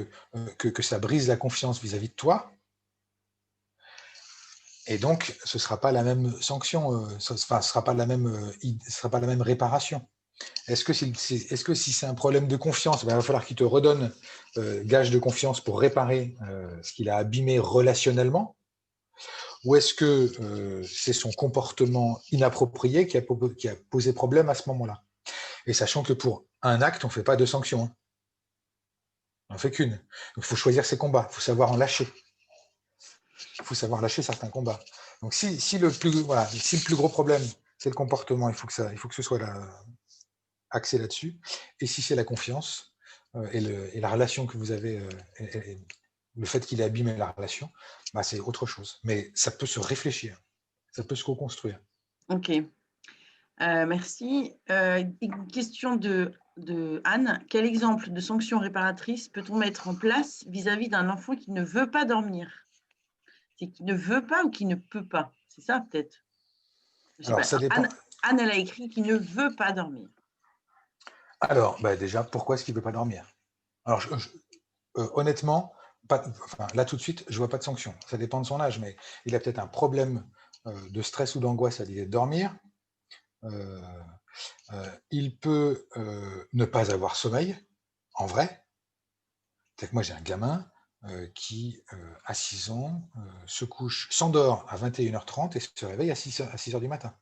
[SPEAKER 1] que ça brise la confiance vis-à-vis de toi? Et donc, ce ne sera pas la même sanction, ce ne sera pas la même réparation. Est-ce que si c'est un problème de confiance, il va falloir qu'il te redonne gage de confiance pour réparer ce qu'il a abîmé relationnellement? Ou est-ce que c'est son comportement inapproprié qui a posé problème à ce moment-là? Et sachant que pour un acte, on ne fait pas de sanction. Hein. On n'en fait qu'une. Donc, il faut choisir ses combats. Il faut savoir en lâcher. Il faut savoir lâcher certains combats. Donc, si le plus gros problème, c'est le comportement, il faut que ce soit axé là-dessus. Et si c'est la confiance et la relation que vous avez, et le fait qu'il ait abîmé la relation, bah, c'est autre chose. Mais ça peut se réfléchir. Ça peut se co-construire.
[SPEAKER 2] Ok. Merci. Une question de Anne. Quel exemple de sanction réparatrice peut-on mettre en place vis-à-vis d'un enfant qui ne veut pas dormir? C'est qui ne veut pas ou qui ne peut pas? C'est ça peut-être? Je sais
[SPEAKER 1] Alors,
[SPEAKER 2] pas.
[SPEAKER 1] ça dépend.
[SPEAKER 2] Anne, elle a écrit qui ne veut pas dormir.
[SPEAKER 1] Alors, bah, déjà, pourquoi est-ce qu'il ne veut pas dormir? Alors, honnêtement, là tout de suite, je ne vois pas de sanction. Ça dépend de son âge, mais il a peut-être un problème de stress ou d'angoisse à l'idée de dormir. Il peut ne pas avoir sommeil, en vrai. C'est que moi, j'ai un gamin qui, à 6 ans, s'endort à 21h30 et se réveille à 6h du matin.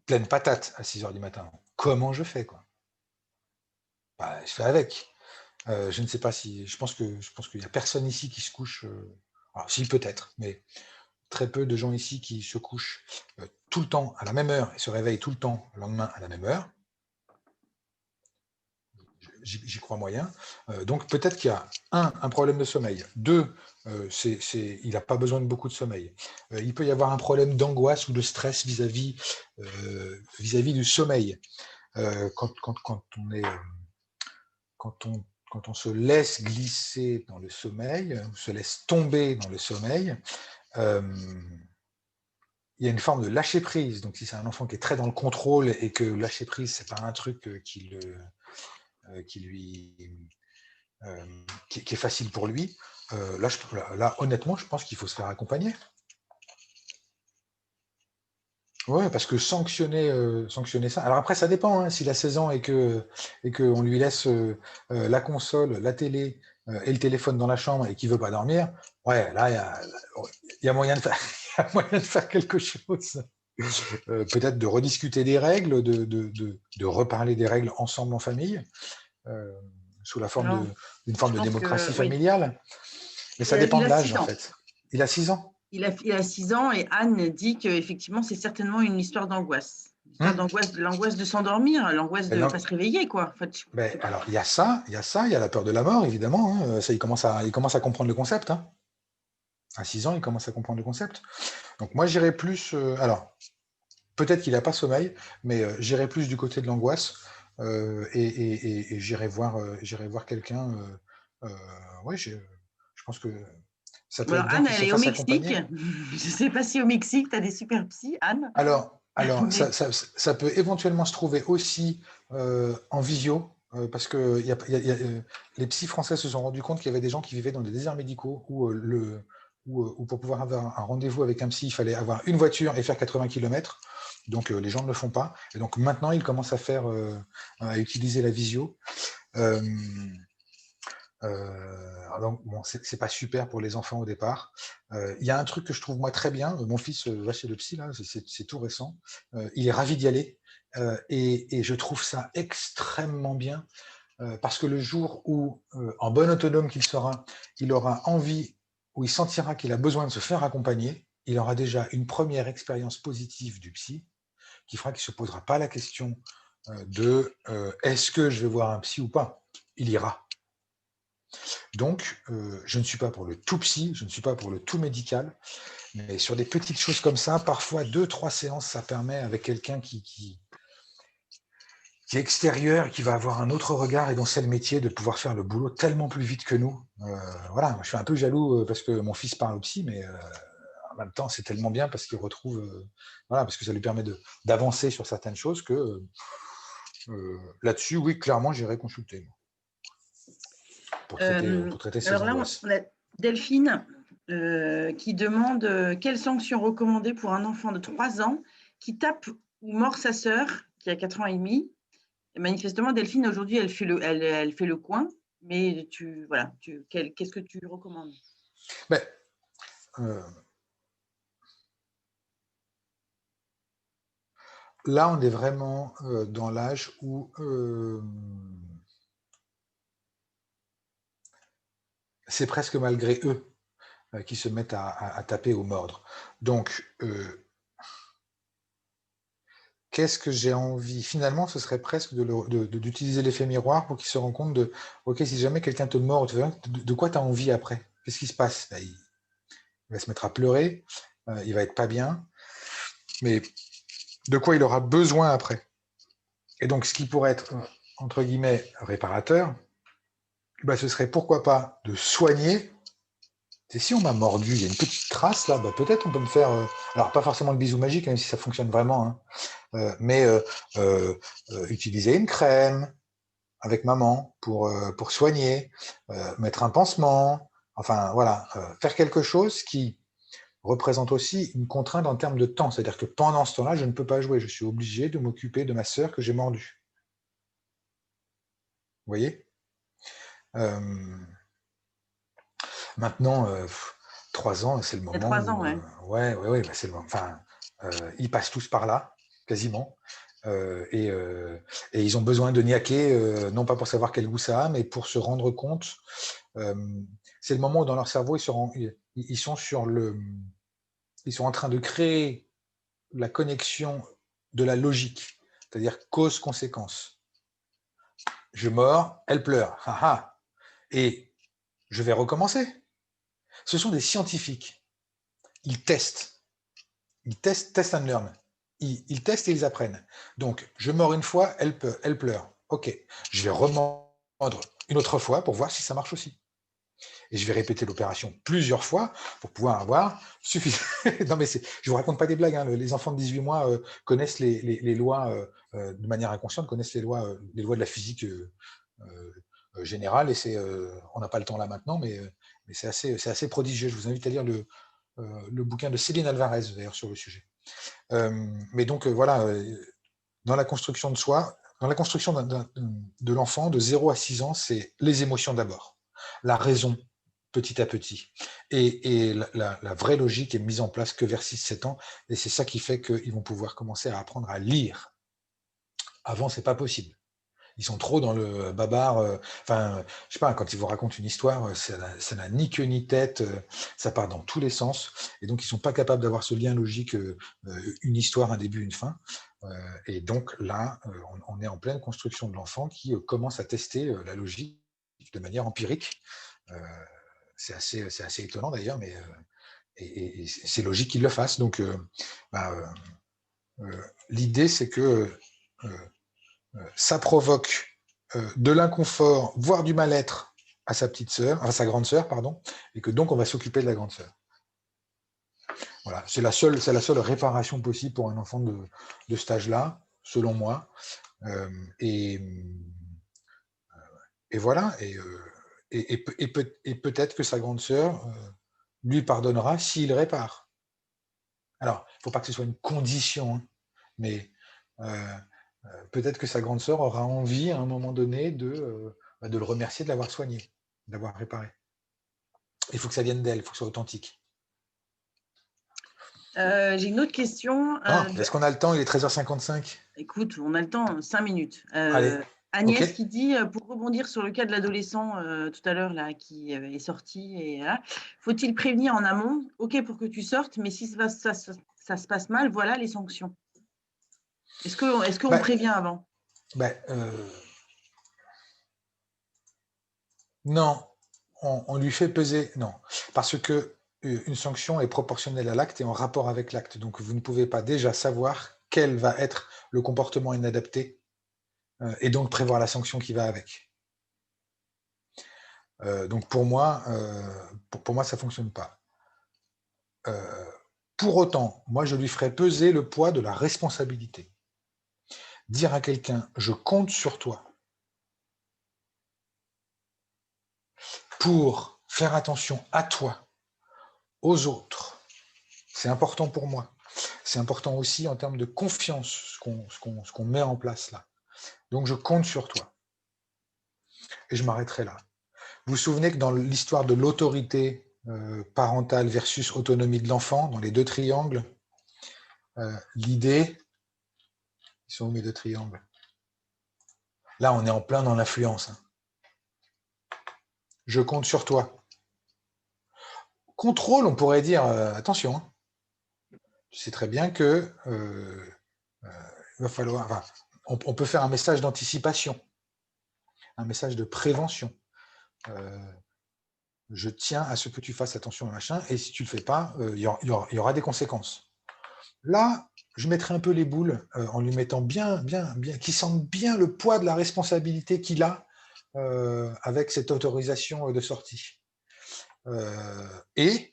[SPEAKER 1] Pleine patate à 6h du matin. Comment je fais, quoi? Bah, je fais avec. Je ne sais pas si. Je pense qu'il n'y a personne ici qui se couche. Alors, si, peut-être, mais très peu de gens ici qui se couchent tout le temps à la même heure et se réveillent tout le temps le lendemain à la même heure. J'y crois moyen. Donc peut-être qu'il y a un problème de sommeil. Deux, il n'a pas besoin de beaucoup de sommeil. Il peut y avoir un problème d'angoisse ou de stress vis-à-vis du sommeil. Quand on se laisse glisser dans le sommeil, on se laisse tomber dans le sommeil, il y a une forme de lâcher prise. Donc si c'est un enfant qui est très dans le contrôle et que lâcher prise, c'est pas un truc qui est facile pour lui, là, honnêtement, je pense qu'il faut se faire accompagner. Ouais, parce que sanctionner ça. Alors après, ça dépend. Hein, s'il a 16 ans et qu'on lui laisse la console, la télé et le téléphone dans la chambre et qu'il veut pas dormir, ouais, là, il y a moyen de faire, il y a moyen de faire quelque chose. Peut-être de rediscuter des règles, de reparler des règles ensemble en famille, sous la forme d'une forme de démocratie familiale. Mais ça dépend de l'âge, en fait. Il a 6 ans.
[SPEAKER 2] Il a 6 ans et Anne dit qu'effectivement, c'est certainement une histoire d'angoisse. L'angoisse de s'endormir, l'angoisse de ne pas se réveiller, quoi. En fait,
[SPEAKER 1] alors, il y a ça, il y a la peur de la mort, évidemment. Hein. Ça, il commence à comprendre le concept. Hein. À 6 ans, il commence à comprendre le concept. Donc moi, j'irais plus... alors, peut-être qu'il n'a pas sommeil, mais j'irai plus du côté de l'angoisse et j'irai voir quelqu'un. Ouais, je pense que ça
[SPEAKER 2] Bon,
[SPEAKER 1] peut
[SPEAKER 2] alors,
[SPEAKER 1] être bien
[SPEAKER 2] Anne,
[SPEAKER 1] qu'il
[SPEAKER 2] elle
[SPEAKER 1] se
[SPEAKER 2] est au
[SPEAKER 1] fasse
[SPEAKER 2] Mexique.
[SPEAKER 1] accompagner.
[SPEAKER 2] Je ne sais pas si au Mexique, tu as des super psys, Anne.
[SPEAKER 1] Alors
[SPEAKER 2] Mais
[SPEAKER 1] ça peut éventuellement se trouver aussi en visio, parce que les psys français se sont rendus compte qu'il y avait des gens qui vivaient dans des déserts médicaux où pour pouvoir avoir un rendez-vous avec un psy, il fallait avoir une voiture et faire 80 km. Donc les gens ne le font pas. Et donc maintenant, ils commencent à utiliser la visio. Euh, donc, bon, c'est pas super pour les enfants au départ. Il y a un truc que je trouve moi très bien. Mon fils va chez le psy là, c'est tout récent. Il est ravi d'y aller et je trouve ça extrêmement bien parce que le jour où, en bon autonome qu'il sera, il aura envie ou il sentira qu'il a besoin de se faire accompagner, il aura déjà une première expérience positive du psy qui fera qu'il ne se posera pas la question de est-ce que je vais voir un psy ou pas. Il ira. Donc, je ne suis pas pour le tout psy, je ne suis pas pour le tout médical, mais sur des petites choses comme ça, parfois 2, 3 séances, ça permet avec quelqu'un qui est extérieur, qui va avoir un autre regard et dont c'est le métier de pouvoir faire le boulot tellement plus vite que nous. Voilà, je suis un peu jaloux parce que mon fils parle au psy, mais en même temps, c'est tellement bien parce qu'il retrouve, voilà, parce que ça lui permet d'avancer sur certaines choses que là-dessus, oui, clairement, j'irai consulter pour traiter ses
[SPEAKER 2] alors là,
[SPEAKER 1] angoisses.
[SPEAKER 2] on a Delphine qui demande quelles sanctions recommandées pour un enfant de 3 ans qui tape ou mord sa sœur qui a 4 ans et demi. Et manifestement, Delphine, aujourd'hui, elle fait le coin, mais voilà, qu'est-ce que tu recommandes?
[SPEAKER 1] Mais, euh, là, on est vraiment dans l'âge où c'est presque malgré eux qui se mettent à taper ou mordre. Donc, qu'est-ce que j'ai envie? Finalement, ce serait presque d'utiliser l'effet miroir pour qu'ils se rendent compte de, OK, si jamais quelqu'un te mord, de quoi tu as envie après? Qu'est-ce qui se passe? Ben, il va se mettre à pleurer, il va être pas bien, mais de quoi il aura besoin après? Et donc, ce qui pourrait être, entre guillemets, réparateur, ben, ce serait pourquoi pas de soigner. Et si on m'a mordu, il y a une petite trace là, bah, peut-être on peut me faire, alors pas forcément le bisou magique, même si ça fonctionne vraiment, hein, mais utiliser une crème avec maman pour soigner, mettre un pansement, enfin voilà, faire quelque chose qui représente aussi une contrainte en termes de temps, c'est-à-dire que pendant ce temps-là, je ne peux pas jouer, je suis obligé de m'occuper de ma sœur que j'ai mordue. Vous voyez? euh, Maintenant, 3 ans, c'est le
[SPEAKER 2] Il y a
[SPEAKER 1] moment
[SPEAKER 2] 3 ans,
[SPEAKER 1] où,
[SPEAKER 2] ouais.
[SPEAKER 1] ouais, bah, c'est le moment. Enfin, ils passent tous par là, quasiment, euh, et, euh, et ils ont besoin de niaquer, non pas pour savoir quel goût ça a, mais pour se rendre compte. euh, c'est le moment où dans leur cerveau, ils sont ils sont en train de créer la connexion de la logique, c'est-à-dire cause-conséquence. Je mords, elle pleure, haha, et je vais recommencer. Ce sont des scientifiques. Ils testent. Ils testent, test and learn. Ils testent et ils apprennent. Donc, je mords une fois, elle pleure. OK. Je vais remordre une autre fois pour voir si ça marche aussi. Et je vais répéter l'opération plusieurs fois pour pouvoir avoir suffisamment. Non, mais je vous raconte pas des blagues. Hein. Les enfants de 18 mois connaissent les lois de manière inconsciente, connaissent les lois de la physique générale. Et on n'a pas le temps là maintenant, mais c'est assez prodigieux. Je vous invite à lire le bouquin de Céline Alvarez, d'ailleurs, sur le sujet. Mais donc, voilà, dans la construction de soi, dans la construction de l'enfant de 0 à 6 ans, c'est les émotions d'abord, la raison petit à petit. Et la vraie logique est mise en place que vers 6, 7 ans. Et c'est ça qui fait qu'ils vont pouvoir commencer à apprendre à lire. Avant, c'est pas possible. Ils sont trop dans le babar. Enfin, je sais pas, quand ils vous racontent une histoire, ça n'a ni queue ni tête, ça part dans tous les sens. Et donc, ils sont pas capables d'avoir ce lien logique, une histoire, un début, une fin. Et donc là, on est en pleine construction de l'enfant qui commence à tester la logique de manière empirique. Euh, c'est assez étonnant d'ailleurs, mais et c'est logique qu'il le fasse. Donc, bah, L'idée, c'est que ça provoque de l'inconfort, voire du mal-être à sa petite sœur, à sa grande sœur, pardon, et que donc on va s'occuper de la grande sœur. Voilà, c'est la seule réparation possible pour un enfant de cet âge-là, selon moi. Euh, et, et voilà, et peut-être que sa grande sœur lui pardonnera s'il répare. Alors, il ne faut pas que ce soit une condition, hein, mais peut-être que sa grande sœur aura envie à un moment donné de le remercier de l'avoir soigné, d'avoir réparé. Il faut que ça vienne d'elle, il faut que ce soit authentique.
[SPEAKER 2] J'ai une autre question.
[SPEAKER 1] Est-ce qu'on a le temps? Il est 13h55.
[SPEAKER 2] Écoute, on a le temps, 5 minutes.
[SPEAKER 1] Allez,
[SPEAKER 2] Agnès
[SPEAKER 1] ok.
[SPEAKER 2] qui dit, pour rebondir sur le cas de l'adolescent tout à l'heure là qui est sorti, et là, faut-il prévenir en amont? Ok pour que tu sortes, mais si ça se passe mal, voilà les sanctions. Est-ce qu'on prévient avant?
[SPEAKER 1] Non, on lui fait peser. Non, parce que une sanction est proportionnelle à l'acte et en rapport avec l'acte. Donc vous ne pouvez pas déjà savoir quel va être le comportement inadapté et donc prévoir la sanction qui va avec. Donc pour moi, ça ne fonctionne pas. Pour autant, moi, je lui ferai peser le poids de la responsabilité. Dire à quelqu'un, je compte sur toi pour faire attention à toi, aux autres, c'est important pour moi. C'est important aussi en termes de confiance, ce qu'on met en place là. Donc je compte sur toi. Et je m'arrêterai là. Vous vous souvenez que dans l'histoire de l'autorité parentale versus autonomie de l'enfant, dans les deux triangles, l'idée, ils sont où mes deux triangles? Là, on est en plein dans l'influence. Hein. Je compte sur toi. Contrôle, on pourrait dire, attention, hein, tu sais très bien que il va falloir. Enfin, on peut faire un message d'anticipation, un message de prévention. Je tiens à ce que tu fasses attention à machin, et si tu ne le fais pas, il y aura des conséquences. Là, je mettrai un peu les boules en lui mettant bien, qu'il sente bien le poids de la responsabilité qu'il a avec cette autorisation de sortie. Et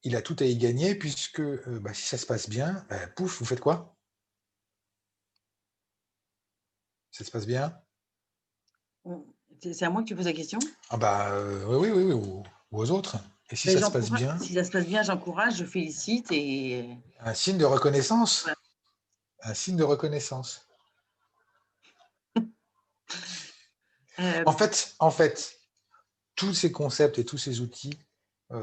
[SPEAKER 1] il a tout à y gagner puisque si ça se passe bien, pouf, vous faites quoi? Ça se passe bien?
[SPEAKER 2] C'est à moi que tu poses la question?
[SPEAKER 1] Oui, ou aux autres. Et si
[SPEAKER 2] Ben,
[SPEAKER 1] ça se passe bien?
[SPEAKER 2] si ça se passe bien, j'encourage, je félicite et
[SPEAKER 1] Un signe de reconnaissance.
[SPEAKER 2] voilà.
[SPEAKER 1] Un signe de reconnaissance.
[SPEAKER 2] Euh,
[SPEAKER 1] En fait, tous ces concepts et tous ces outils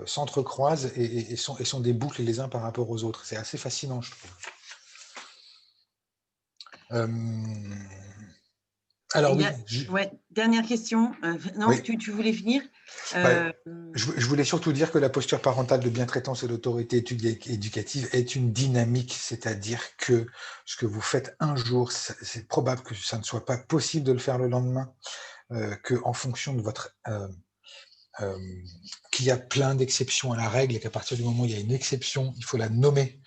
[SPEAKER 1] s'entrecroisent et sont des boucles les uns par rapport aux autres. C'est assez fascinant, je trouve. Alors oui.
[SPEAKER 2] Dernière question. Non,
[SPEAKER 1] Oui.
[SPEAKER 2] tu voulais finir?
[SPEAKER 1] Je voulais surtout dire que la posture parentale de bientraitance et l'autorité éducative est une dynamique, c'est-à-dire que ce que vous faites un jour, c'est probable que ça ne soit pas possible de le faire le lendemain, qu'en fonction de votre... qu'il y a plein d'exceptions à la règle et qu'à partir du moment où il y a une exception, il faut la nommer.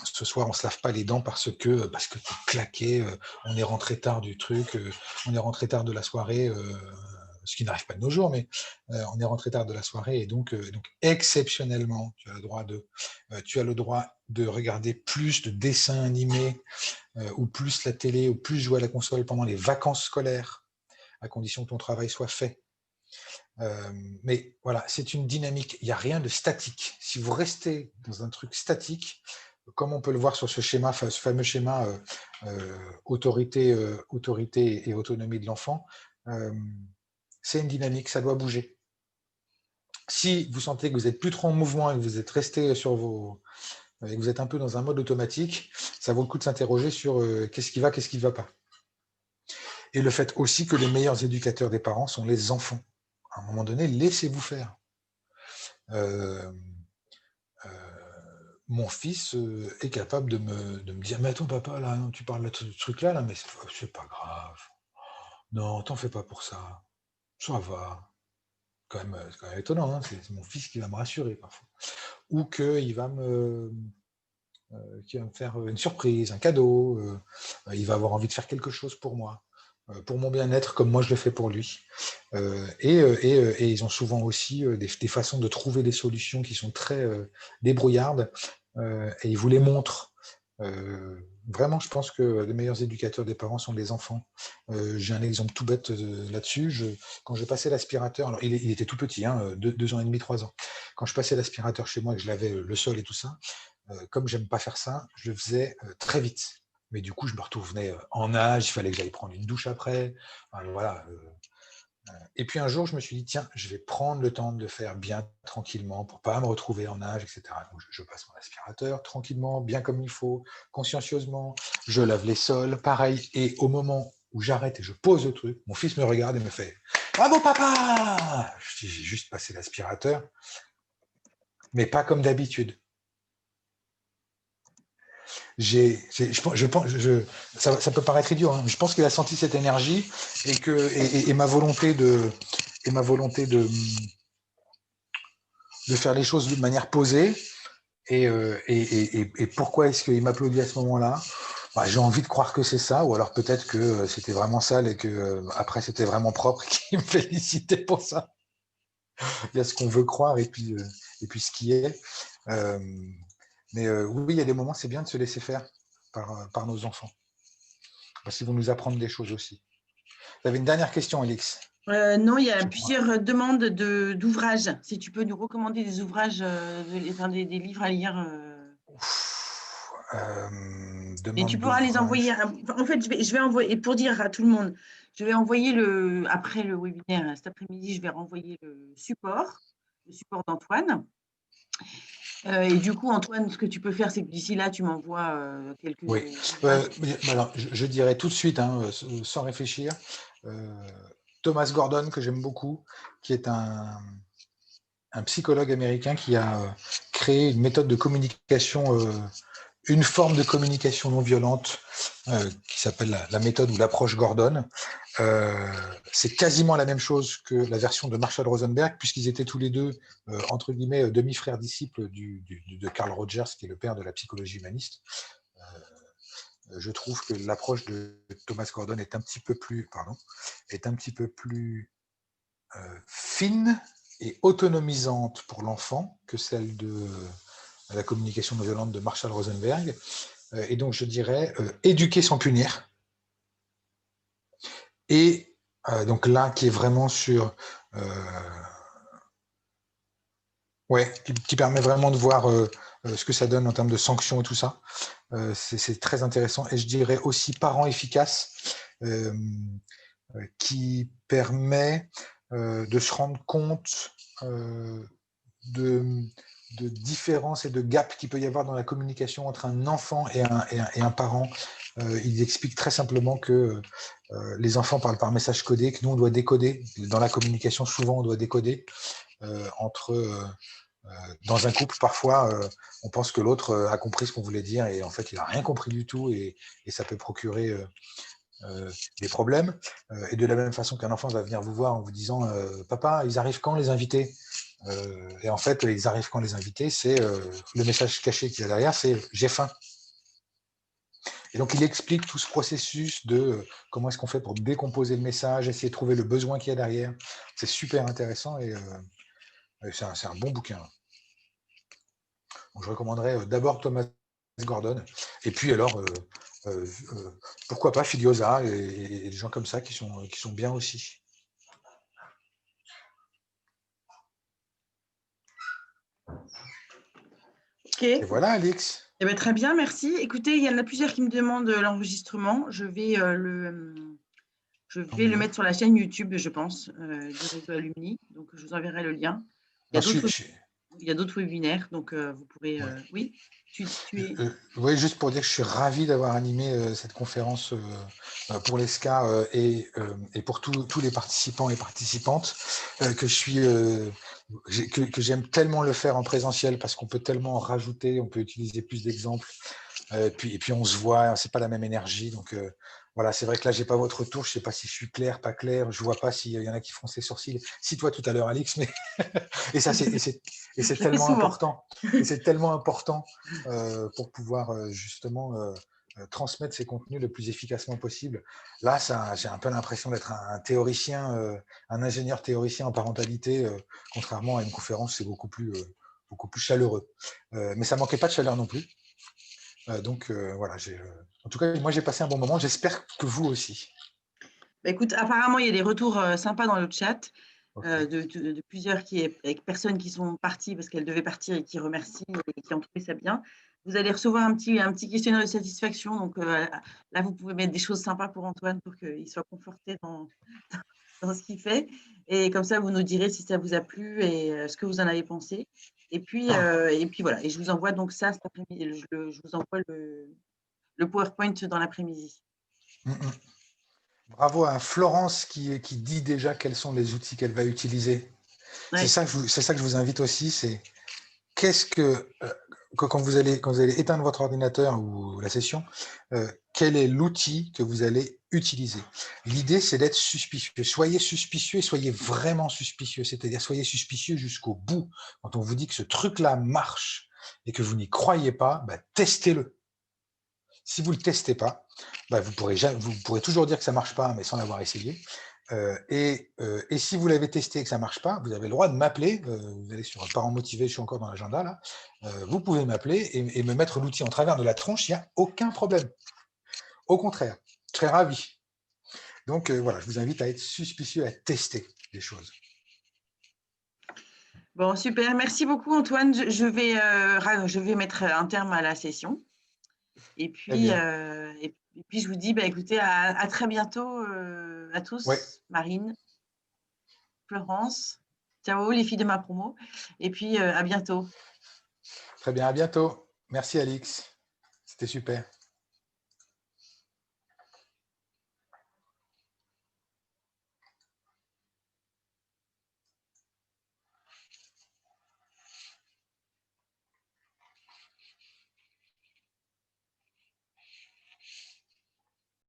[SPEAKER 1] Ce soir, on se lave pas les dents parce que t'es claqué, on est rentré tard du truc, on est rentré tard de la soirée, ce qui n'arrive pas de nos jours, mais on est rentré tard de la soirée et donc exceptionnellement, tu as le droit de regarder plus de dessins animés ou plus la télé ou plus jouer à la console pendant les vacances scolaires, à condition que ton travail soit fait. Mais voilà, c'est une dynamique, il n'y a rien de statique. Si vous restez dans un truc statique, comme on peut le voir sur ce schéma, ce fameux schéma autorité et autonomie de l'enfant, c'est une dynamique, ça doit bouger. Si vous sentez que vous n'êtes plus trop en mouvement et que vous êtes resté sur et que vous êtes un peu dans un mode automatique, ça vaut le coup de s'interroger sur qu'est-ce qui va, qu'est-ce qui ne va pas. Et le fait aussi que les meilleurs éducateurs des parents sont les enfants. À un moment donné, laissez-vous faire. Mon fils est capable de me dire, mais attends papa, là, tu parles de ce truc-là, mais c'est pas grave. Non, t'en fais pas pour ça. Ça va. c'est quand même étonnant, hein, c'est mon fils qui va me rassurer parfois. Ou qu'il va me faire une surprise, un cadeau, il va avoir envie de faire quelque chose pour moi, pour mon bien-être, comme moi je le fais pour lui. Et ils ont souvent aussi des façons de trouver des solutions qui sont très débrouillardes, et ils vous les montrent. Vraiment, je pense que les meilleurs éducateurs des parents sont les enfants. J'ai un exemple tout bête là-dessus. Quand je passais l'aspirateur, alors il était tout petit, hein, 2 ans et demi, 3 ans. Quand je passais l'aspirateur chez moi et que je lavais le sol et tout ça, comme j'aime pas faire ça, je le faisais très vite. Mais du coup, je me retrouvais en nage, il fallait que j'aille prendre une douche après. Enfin, voilà. Et puis un jour, je me suis dit, tiens, je vais prendre le temps de le faire bien tranquillement pour pas me retrouver en nage, etc. Donc, je passe mon aspirateur tranquillement, bien comme il faut, consciencieusement. Je lave les sols, pareil. Et au moment où j'arrête et je pose le truc, mon fils me regarde et me fait bravo papa. Je dis, j'ai juste passé l'aspirateur, mais pas comme d'habitude. Ça peut paraître idiot, hein, mais je pense qu'il a senti cette énergie et ma volonté de faire les choses de manière posée. Et pourquoi est-ce qu'il m'applaudit à ce moment-là? Bah, j'ai envie de croire que c'est ça, ou alors peut-être que c'était vraiment sale et que après c'était vraiment propre et qu'il me félicitait pour ça. Il y a ce qu'on veut croire et puis ce qui est. Euh, mais oui, il y a des moments, c'est bien de se laisser faire par nos enfants. Parce qu'ils vont nous apprendre des choses aussi. Tu avais une dernière question, Alix.
[SPEAKER 2] Non, il y a
[SPEAKER 1] Je crois.
[SPEAKER 2] plusieurs demandes d'ouvrages. Si tu peux nous recommander des ouvrages, des livres à lire. Et
[SPEAKER 1] Demande
[SPEAKER 2] tu pourras les envoyer.
[SPEAKER 1] d'ouvrage.
[SPEAKER 2] En fait, je vais envoyer, et pour dire à tout le monde, je vais envoyer après le webinaire, cet après-midi, je vais renvoyer le support d'Antoine. Et du coup, Antoine, ce que tu peux faire, c'est que d'ici là, tu m'envoies quelques
[SPEAKER 1] Oui.
[SPEAKER 2] ouvrages.
[SPEAKER 1] Alors, je dirais tout de suite, hein, sans réfléchir, Thomas Gordon, que j'aime beaucoup, qui est un psychologue américain qui a créé une méthode de communication, une forme de communication non violente qui s'appelle la méthode ou l'approche Gordon. C'est quasiment la même chose que la version de Marshall Rosenberg, puisqu'ils étaient tous les deux, entre guillemets, demi-frères disciples de Carl Rogers, qui est le père de la psychologie humaniste. Je trouve que l'approche de Thomas Gordon est un petit peu plus, fine et autonomisante pour l'enfant que celle de la communication non violente de Marshall Rosenberg. Et donc, je dirais éduquer sans punir. Et donc là, qui est vraiment sur... qui permet vraiment de voir ce que ça donne en termes de sanctions et tout ça. C'est très intéressant. Et je dirais aussi parents efficaces, qui permet de se rendre compte de différences et de gaps qu'il peut y avoir dans la communication entre un enfant et un parent. Il explique très simplement que les enfants parlent par message codé, que nous, on doit décoder. Dans la communication, souvent, on doit décoder dans un couple, parfois, on pense que l'autre a compris ce qu'on voulait dire et en fait, il n'a rien compris du tout et ça peut procurer des problèmes. Et de la même façon qu'un enfant va venir vous voir en vous disant Papa, ils arrivent quand les invités? Et en fait, ils arrivent quand les invités, c'est le message caché qu'il y a derrière, c'est j'ai faim. Et donc, il explique tout ce processus de comment est-ce qu'on fait pour décomposer le message, essayer de trouver le besoin qu'il y a derrière. C'est super intéressant et c'est un bon bouquin. Donc, je recommanderais d'abord Thomas Gordon, et puis alors, pourquoi pas Filiosa et des gens comme ça qui sont bien aussi.
[SPEAKER 2] OK.
[SPEAKER 1] Et voilà, Alix.
[SPEAKER 2] Eh ben, très bien, merci. Écoutez, il y en a plusieurs qui me demandent l'enregistrement. Je vais le mettre sur la chaîne YouTube, je pense, du réseau Alumni. Donc, je vous enverrai le lien. Il y a d'autres webinaires, donc vous pourrez.
[SPEAKER 1] Ouais.
[SPEAKER 2] Oui, tu es.
[SPEAKER 1] Oui, juste pour dire que je suis ravi d'avoir animé cette conférence pour l'ESCA et pour tous les participants et participantes, que j'aime tellement le faire en présentiel parce qu'on peut tellement rajouter, on peut utiliser plus d'exemples, et puis on se voit, c'est pas la même énergie, donc Voilà, c'est vrai que là, j'ai pas votre retour. Je sais pas si je suis clair, pas clair. Je vois pas s'il y en a qui froncent les sourcils. Si toi tout à l'heure, Alix, mais et ça, c'est
[SPEAKER 2] Je le fais
[SPEAKER 1] tellement
[SPEAKER 2] souvent.
[SPEAKER 1] important. Et c'est tellement important pour pouvoir justement transmettre ces contenus le plus efficacement possible. Là, ça, j'ai un peu l'impression d'être un théoricien, un ingénieur théoricien en parentalité, contrairement à une conférence, c'est beaucoup plus chaleureux. Mais ça manquait pas de chaleur non plus. Donc voilà, en tout cas, moi j'ai passé un bon moment. J'espère que vous aussi.
[SPEAKER 2] Bah, écoute, apparemment, il y a des retours sympas dans le chat
[SPEAKER 1] Ok.
[SPEAKER 2] de plusieurs avec personnes qui sont parties parce qu'elles devaient partir et qui remercient et qui ont trouvé ça bien. Vous allez recevoir un petit questionnaire de satisfaction. Donc là, vous pouvez mettre des choses sympas pour Antoine pour qu'il soit conforté dans ce qu'il fait. Et comme ça, vous nous direz si ça vous a plu et ce que vous en avez pensé. Et puis voilà. Et je vous envoie donc ça cet après-midi. Je vous envoie le PowerPoint dans l'après-midi.
[SPEAKER 1] Mm, mm. Bravo à Florence qui dit déjà quels sont les outils qu'elle va utiliser. C'est
[SPEAKER 2] Ouais.
[SPEAKER 1] ça c'est ça que je vous invite aussi, c'est qu'est-ce que quand vous allez éteindre votre ordinateur ou la session, quel est l'outil que vous allez utiliser. L'idée, c'est d'être suspicieux. Soyez suspicieux et soyez vraiment suspicieux, c'est-à-dire soyez suspicieux jusqu'au bout. Quand on vous dit que ce truc-là marche et que vous n'y croyez pas, bah, testez-le. Si vous ne le testez pas, bah, vous pourrez toujours dire que ça ne marche pas, mais sans l'avoir essayé. Et si vous l'avez testé et que ça ne marche pas, vous avez le droit de m'appeler. Vous allez sur Parents motivés, je suis encore dans l'agenda là. Vous pouvez m'appeler et me mettre l'outil en travers de la tronche, il n'y a aucun problème. Au contraire, je serais ravi. Donc voilà, je vous invite à être suspicieux, à tester les choses.
[SPEAKER 2] Bon, super. Merci beaucoup, Antoine. Je vais mettre un terme à la session. Et
[SPEAKER 1] Très
[SPEAKER 2] puis,
[SPEAKER 1] bien.
[SPEAKER 2] je vous dis, bah, écoutez, à très bientôt à
[SPEAKER 1] Ouais,
[SPEAKER 2] tous. Marine, Florence, ciao les filles de ma promo. Et puis, à bientôt.
[SPEAKER 1] très bien, à bientôt. Merci Alix, c'était super.